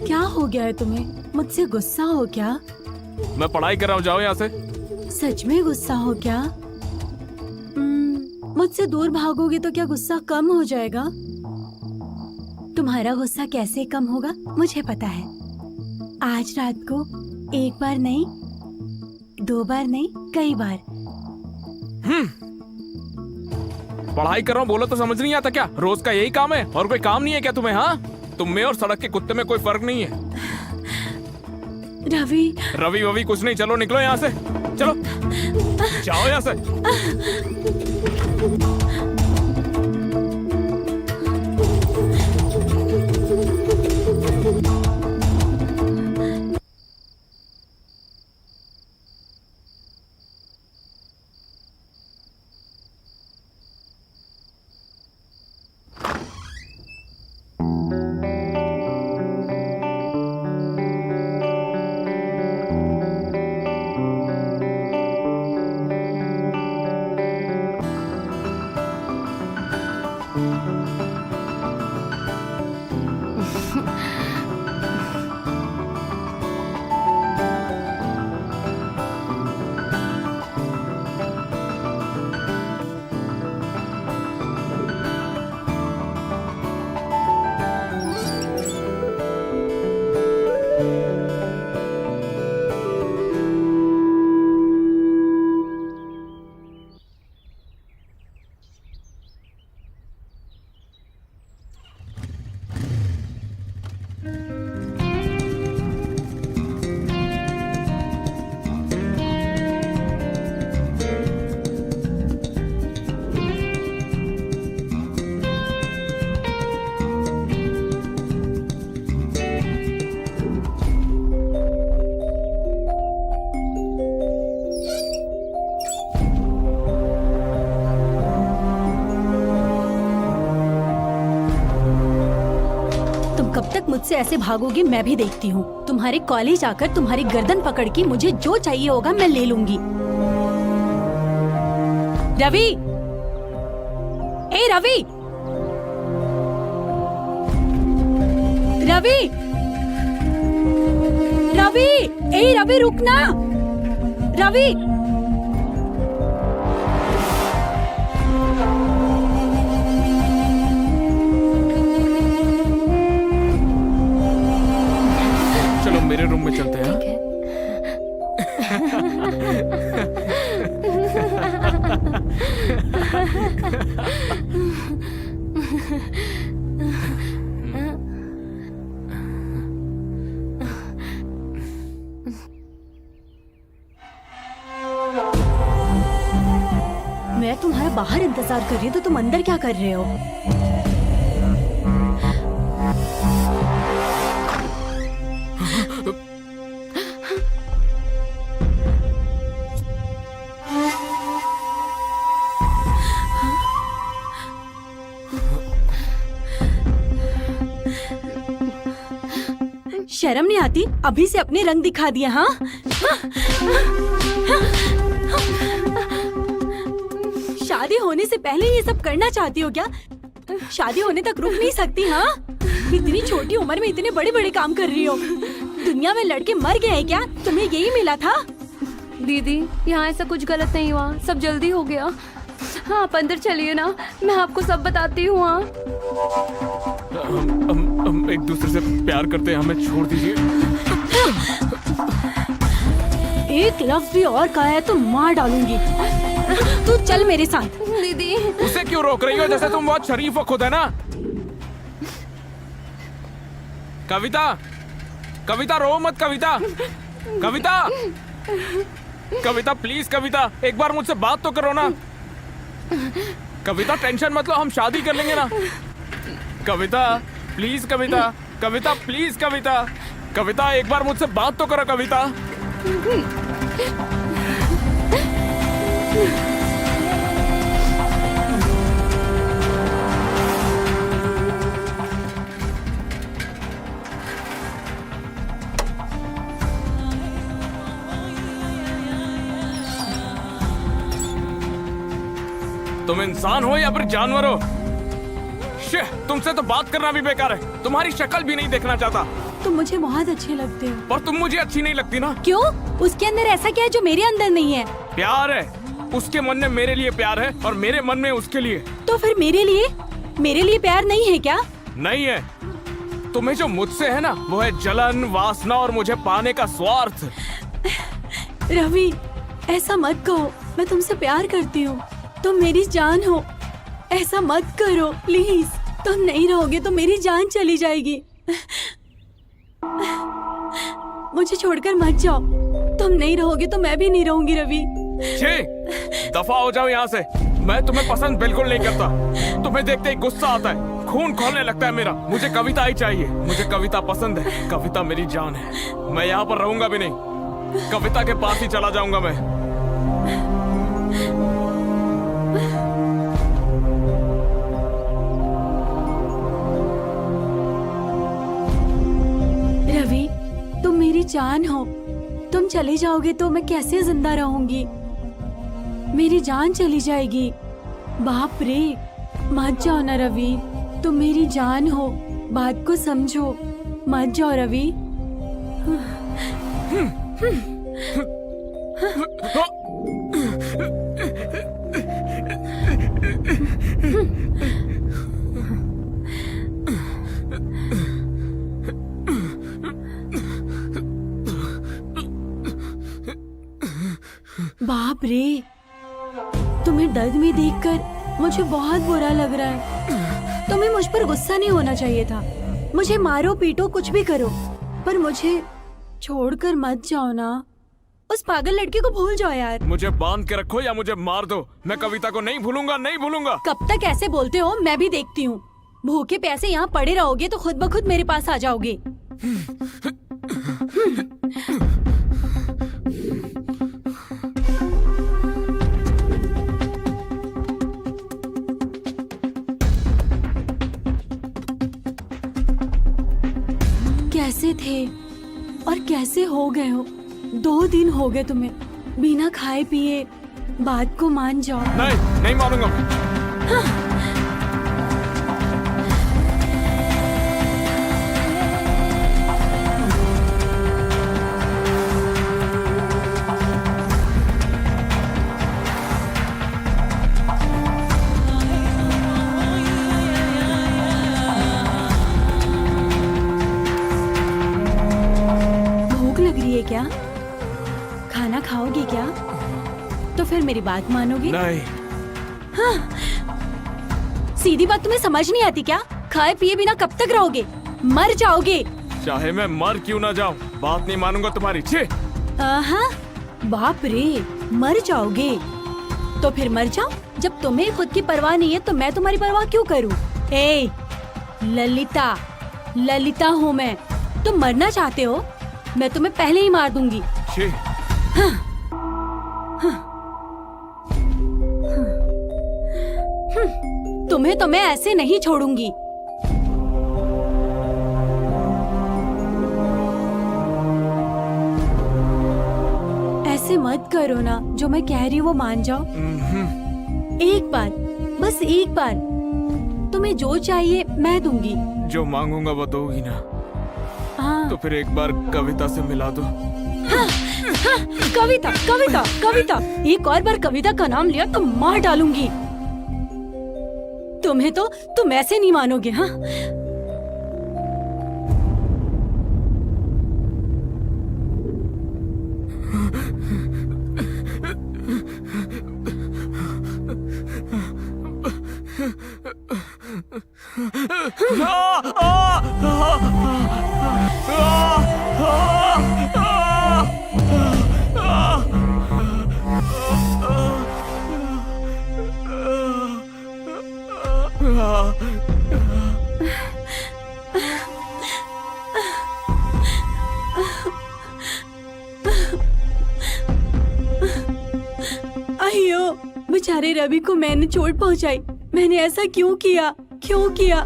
क्या हो गया है तुम्हें? मुझसे गुस्सा हो क्या? मैं पढ़ाई कर रहा हूँ, जाओ यहाँ से। सच में गुस्सा हो क्या? मुझसे दूर भागोगे तो क्या गुस्सा कम हो जाएगा? तुम्हारा गुस्सा कैसे कम होगा मुझे पता है। आज रात को एक बार नहीं, 2 बार नहीं, कई बार। पढ़ाई कर रहा हूँ, बोलो तो समझ नहीं आता क्या? रोज का यही काम है और कोई काम नहीं है क्या तुम्हें? हाँ, तुम में और सड़क के कुत्ते में कोई फर्क नहीं है। रवि, रवि ववि कुछ नहीं, चलो निकलो यहाँ से, चलो जाओ यहाँ से। मुझसे ऐसे भागोगे मैं भी देखती हूँ। तुम्हारे कॉलेज आकर तुम्हारी गर्दन पकड़ के मुझे जो चाहिए होगा मैं ले लूंगी। रवि, ए रवि, रवि, रवि, ए रवि रुकना, रवि। चलो मेरे रूम में चलते हैं। मैं तुम्हारा बाहर इंतजार कर रही हूँ तो तुम अंदर क्या कर रहे हो? शर्म नहीं आती? अभी से अपने रंग दिखा दिया। हाँ, शादी होने से पहले ये सब करना चाहती हो क्या? शादी होने तक रुक नहीं सकती? हाँ, इतनी छोटी उम्र में इतने बड़े बड़े काम कर रही हो। दुनिया में लड़के मर गए हैं क्या? तुम्हें यही मिला था? दीदी, यहाँ ऐसा कुछ गलत नहीं हुआ, सब जल्दी हो गया। हाँ, आप अंदर चलिए ना, मैं आपको सब बताती हूँ। हाँ, हम एक दूसरे से प्यार करते हैं, हमें छोड़ दीजिए। एक लफ्ज भी और कहा है तो मार डालूंगी। तू चल मेरे साथ। दीदी। उसे क्यों रोक रही हो? जैसे तुम बहुत शरीफ हो खुद, है ना? कविता, कविता रो मत। कविता, कविता, कविता प्लीज। कविता एक बार मुझसे बात तो करो ना। कविता टेंशन मत लो, हम शादी कर लेंगे ना। कविता प्लीज। Kavita, Kavita please. कविता, कविता एक बार मुझसे बात तो करो। कविता, तुम इंसान हो या फिर जानवर हो? शिह, तुमसे तो बात करना भी बेकार है। तुम्हारी शक्ल भी नहीं देखना चाहता। तुम मुझे बहुत अच्छे लगते हो। पर तुम मुझे अच्छी नहीं लगती ना। क्यों? उसके अंदर ऐसा क्या है जो मेरे अंदर नहीं है? प्यार है। उसके मन में मेरे लिए प्यार है और मेरे मन में उसके लिए। तो फिर मेरे लिए प्यार नहीं है क्या? नहीं है। तुम्हें जो मुझसे है ना, वो है जलन, वासना और मुझे पाने का स्वार्थ। रवि, ऐसा मत कहो। मैं तुमसे प्यार करती हूँ। तुम मेरी जान हो। ऐसा मत करो प्लीज। तुम नहीं रहोगे तो मेरी जान चली जाएगी। मुझे छोड़कर मत जाओ। तुम नहीं रहोगे तो मैं भी नहीं रहूंगी रवि। छे, दफा हो जाओ यहाँ से। मैं तुम्हें पसंद बिल्कुल नहीं करता। तुम्हें देखते ही गुस्सा आता है, खून खौलने लगता है मेरा। मुझे कविता ही चाहिए। मुझे कविता पसंद है। कविता मेरी जान है। मैं यहाँ पर रहूंगा भी नहीं। कविता के पास ही चला जाऊंगा मैं। रवि, तुम मेरी जान हो। तुम चले जाओगे तो मैं कैसे जिंदा रहूंगी? मेरी जान चली जाएगी। बाप रे, मत जाओ ना रवि। तुम मेरी जान हो। बात को समझो। मत जाओ रवि। बाप रे, तुम्हें दर्द में देखकर मुझे बहुत बुरा लग रहा है। तुम्हें मुझ पर गुस्सा नहीं होना चाहिए था। मुझे मारो पीटो कुछ भी करो, पर मुझे छोड़कर मत जाओ ना। उस पागल लड़के को भूल जाओ यार। मुझे बांध के रखो या मुझे मार दो। मैं कविता को नहीं भूलूंगा, नहीं भूलूंगा। कब तक ऐसे बोलते हो? मैं भी देखती हूँ। भूखे प्यासे यहाँ पड़े रहोगे तो खुद ब खुद मेरे पास आ जाओगे। कैसे थे और कैसे हो गए हो? 2 दिन हो गए तुम्हें बिना खाए पिए। बात को मान जाओ। नहीं, नहीं मानूंगा मैं। भूख लग रही है क्या? खाना खाओगे क्या? तो फिर मेरी बात मानोगे? नहीं। सीधी बात तुम्हें समझ नहीं आती क्या? खाए पिए बिना कब तक रहोगे? मर जाओगे। चाहे मैं मर क्यों ना जाऊं, बात नहीं मानूंगा तुम्हारी। छे। हाँ, बाप रे, मर जाओगे। तो फिर मर जाओ। जब तुम्हें खुद की परवाह नहीं है तो मैं तुम्हारी परवाह क्यों करूं? ए, ललिता, ललिता हूँ मैं। तुम मरना चाहते हो? मैं तुम्हें पहले ही मार दूंगी। छे। तुम्हें तो मैं ऐसे नहीं छोड़ूंगी। ऐसे मत करो ना। जो मैं कह रही हूँ वो मान जाओ। एक बार, बस एक बार। तुम्हें जो चाहिए मैं दूंगी। जो मांगूंगा वो दोगी ना? हाँ। तो फिर एक बार कविता से मिला दो। कविता, कविता, कविता। एक और बार कविता का नाम लिया तो मार डालूंगी। तुम्हें तो तुम ऐसे नहीं मानोगे। हाँ, अयो, बेचारे रवि को मैंने चोट पहुंचाई। मैंने ऐसा क्यों किया, क्यों किया?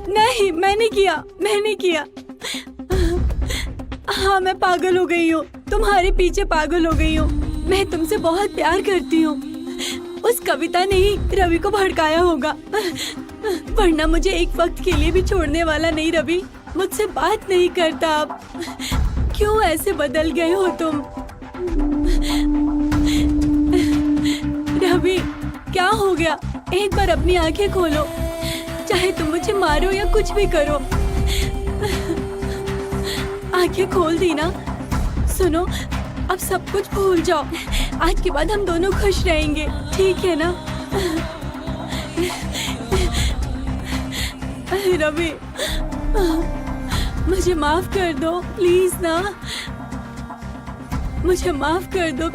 नहीं, मैंने किया। हाँ, मैं पागल हो गई हूँ, तुम्हारे पीछे पागल हो गई हूँ। मैं तुमसे बहुत प्यार करती हूँ। उस कविता ने ही रवि को भड़काया होगा, वरना मुझे एक वक्त के लिए भी छोड़ने वाला नहीं। रवि मुझसे बात नहीं करता अब। क्यों ऐसे बदल गए हो तुम? रवि, क्या हो गया? एक बार अपनी आंखें खोलो, चाहे तुम मुझे मारो या कुछ भी करो। आंखें खोल दी ना? सुनो, अब सब कुछ भूल जाओ। आज के बाद हम दोनों खुश रहेंगे, ठीक है ना? रवि, मुझे माफ कर दो प्लीज ना, मुझे माफ कर दो।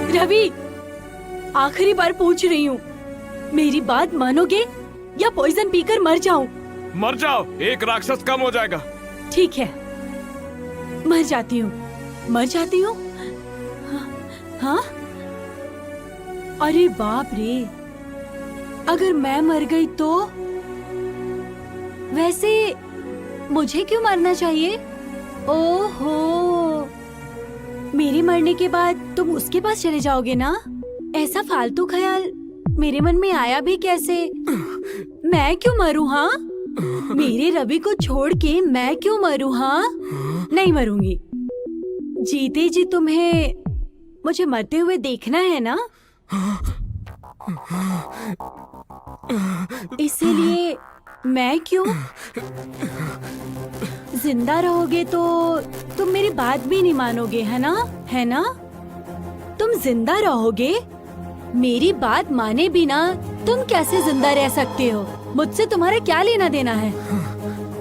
रवि, आखिरी बार पूछ रही हूँ, मेरी बात मानोगे या पॉइजन पीकर मर जाऊं? मर जाओ, एक राक्षस कम हो जाएगा। ठीक है, मर जाती हूँ। हाँ? अरे बाप रे, अगर मैं मर गई तो? वैसे मुझे क्यों मरना चाहिए? ओहो, मेरे मरने के बाद तुम उसके पास चले जाओगे ना? ऐसा फालतू ख्याल मेरे मन में आया भी कैसे? मैं क्यों मरूं? हाँ, मेरे रवि को छोड़ के मैं क्यों मरूं? हाँ, नहीं मरूंगी। जीते जी तुम्हें मुझे मरते हुए देखना है ना? इसीलिए मैं क्यों? जिंदा रहोगे तो तुम मेरी बात भी नहीं मानोगे, है ना? है ना? तुम जिंदा रहोगे, मेरी बात माने बिना तुम कैसे जिंदा रह सकते हो? मुझसे तुम्हारा क्या लेना देना है?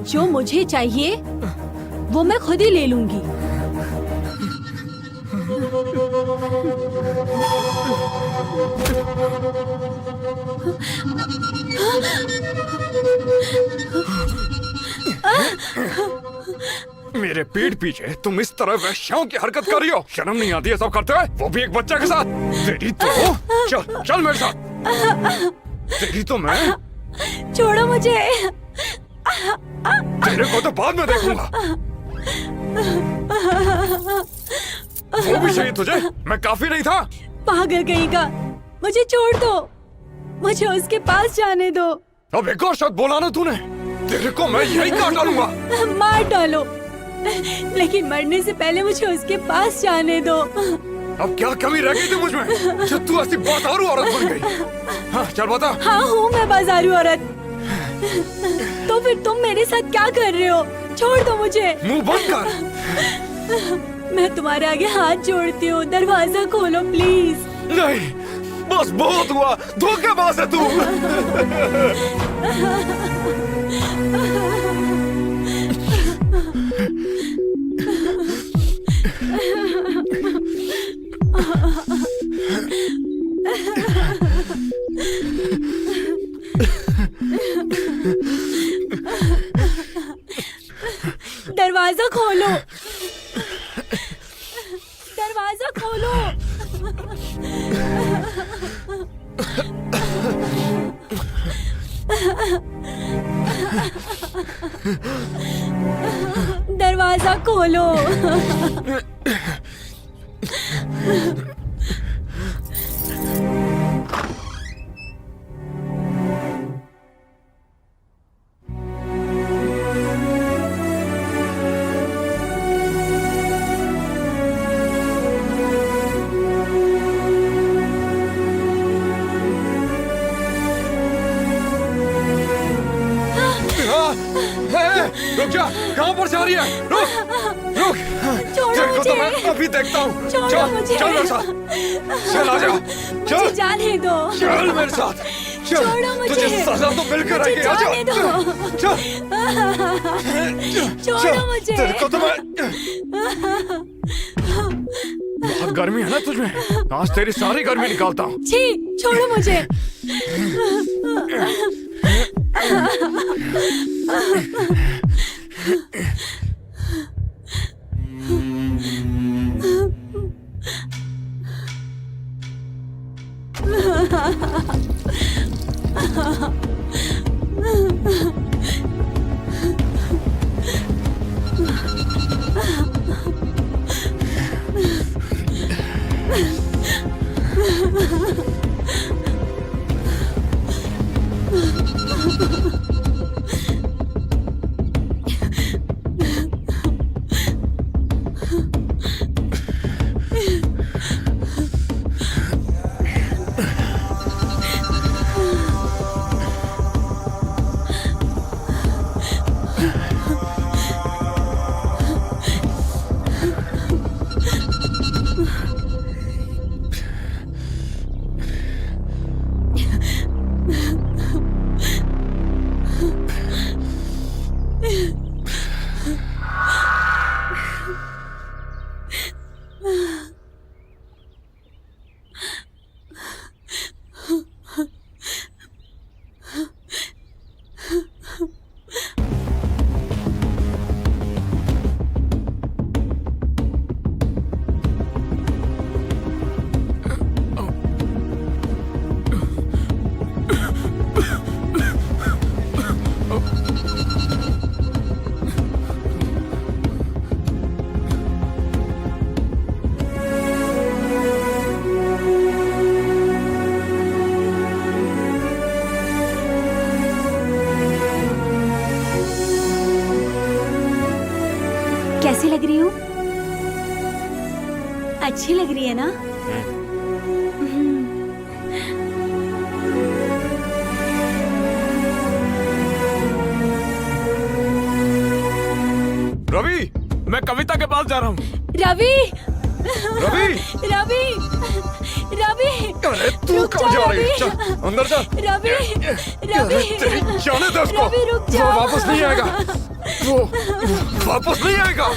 जो मुझे चाहिए वो मैं खुद ही ले लूंगी। मेरे पीठ पीछे तुम इस तरह वैश्याओं की हरकत कर रही हो? शर्म नहीं आती है सब करते हुए? वो भी एक बच्चे के साथ? तेरी तो चल मेरे साथ। तेरी तो मैं। छोड़ो मुझे। तेरे को तो बाद में देखूंगा। वो भी सही तुझे? मैं काफी नहीं था? पागल कहीं का, मुझे छोड़ दो, मुझे उसके पास जाने दो। अब एक और शब्द बोला ना तूने, तेरे को मैं यही काट डालूंगा। मार डालो, लेकिन मरने से पहले मुझे उसके पास जाने दो। अब क्या कमी रह गई थी मुझमें जो तू ऐसी बाजारू औरत बन गई? हाँ, चल बता। हाँ, हूँ मैं बाजारू औरत। तो फिर तुम मेरे साथ क्या कर रहे हो? छोड़ दो मुझे। मुंह बंद कर। मैं तुम्हारे आगे हाथ जोड़ती हूँ, दरवाजा खोलो प्लीज। नहीं, बस बहुत हुआ, धोखेबाज है तू। दरवाजा खोलो, दरवाजा खोलो। दरवाजा खोलो। रही है? रुक रुक, छोड़ो तेरे को तो मुझे। मैं अभी देखता हूँ। छोड़ो चल मुझे। चल मेरे साथ, चल आ जा, मुझे चल जाने दो। चल मेरे साथ, चल छोड़ो मुझे। तुझे सजा तो मिलकर मुझे आएगी। आ जा, जाने दो। चल छोड़ो चल, मुझे। तेरे को तो मैं बहुत गर्मी है ना तुझमें, आज तेरी सारी गर्मी निकालता हूँ। छी, छोड़ो मुझे। कैसी लग रही हूँ? अच्छी लग रही है ना? रवि, मैं कविता के पास जा रहा हूँ। रवि, रवि, रवि, रवि, अरे तू रुक कहाँ जा, जा रही है? रवि। चल अंदर चल। रवि, अरे तेरी रवि, जाने दे उसको, रवि, रुक वो जा। वापस नहीं आएगा, वो वापस नहीं आएगा।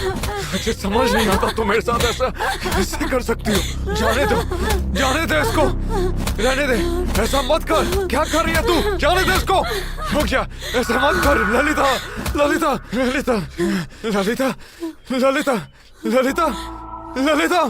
मुझे समझ नहीं आता तुम मेरे साथ ऐसा कैसे कर सकती हो। जाने दो, जाने दे इसको, रहने दे, ऐसा मत कर। क्या कर रही है तू? जाने दे इसको। रुक जा, ऐसा मत कर। ललिता, ललिता, ललिता, ललिता, ललिता, ललिता, ललिता।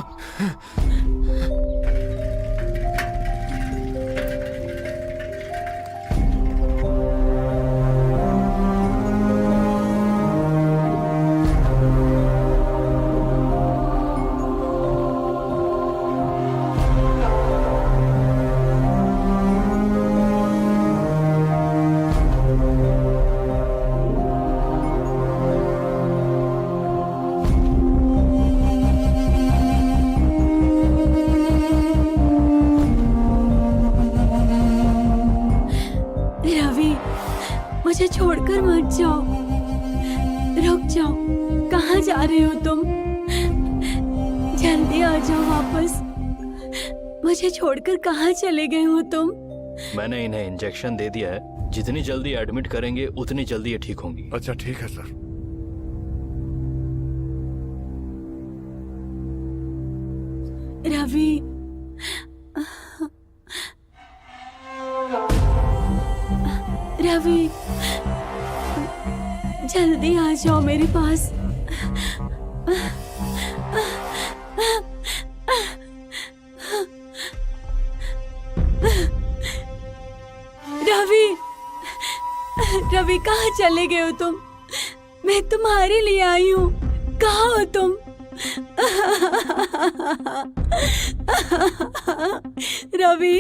रवि, मुझे छोड़कर मत जाओ। रुक जाओ, कहाँ जा रहे हो तुम? जल्दी आ जाओ वापस। मुझे छोड़कर कहाँ चले गए हो तुम? मैंने इन्हें इंजेक्शन दे दिया है, जितनी जल्दी एडमिट करेंगे उतनी जल्दी ये ठीक होंगी। अच्छा ठीक है सर। रवि, रवि, जल्दी आ जाओ मेरे पास। रवि, रवि कहाँ चले गए हो तुम? मैं तुम्हारे लिए आई हूँ, कहाँ हो तुम? रवि,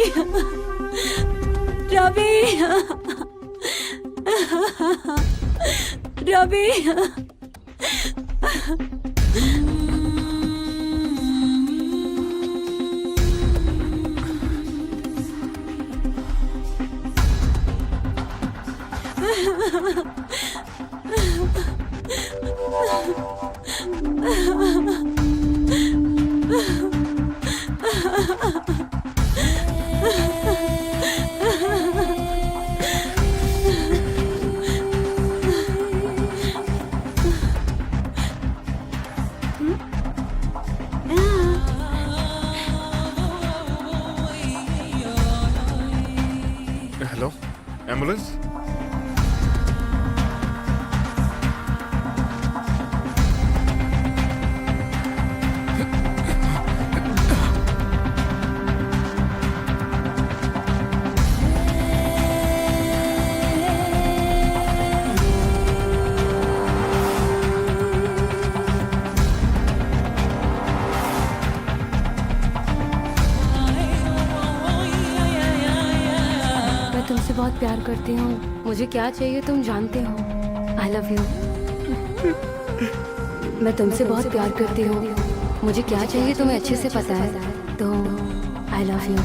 रवि, रवि, एल्विस? मैं तुमसे बहुत प्यार करती हूँ, मुझे क्या चाहिए तुम जानते हो। आई लव यू। मैं तुमसे बहुत प्यार करती हूँ, मुझे क्या चाहिए तुम्हें अच्छे से पता है, तो आई लव यू।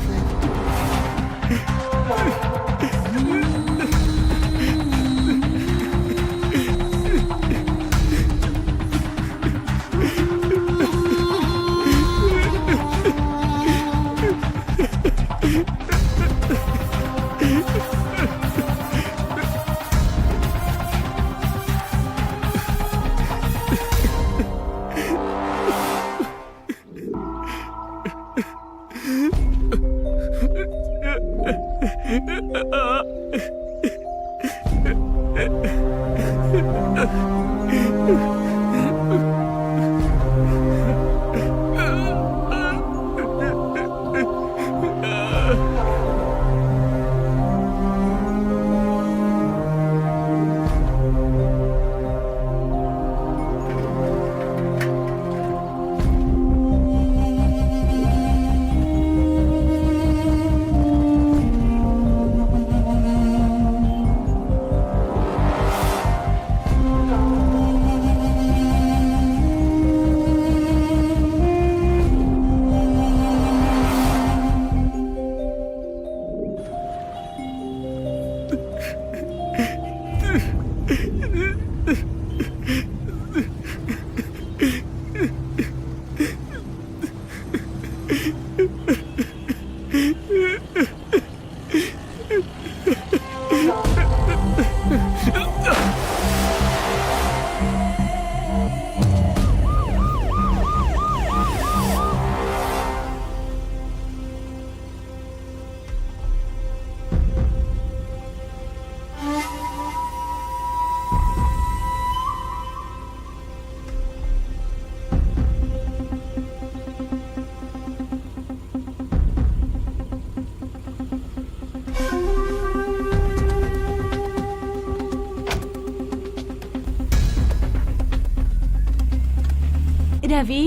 रवि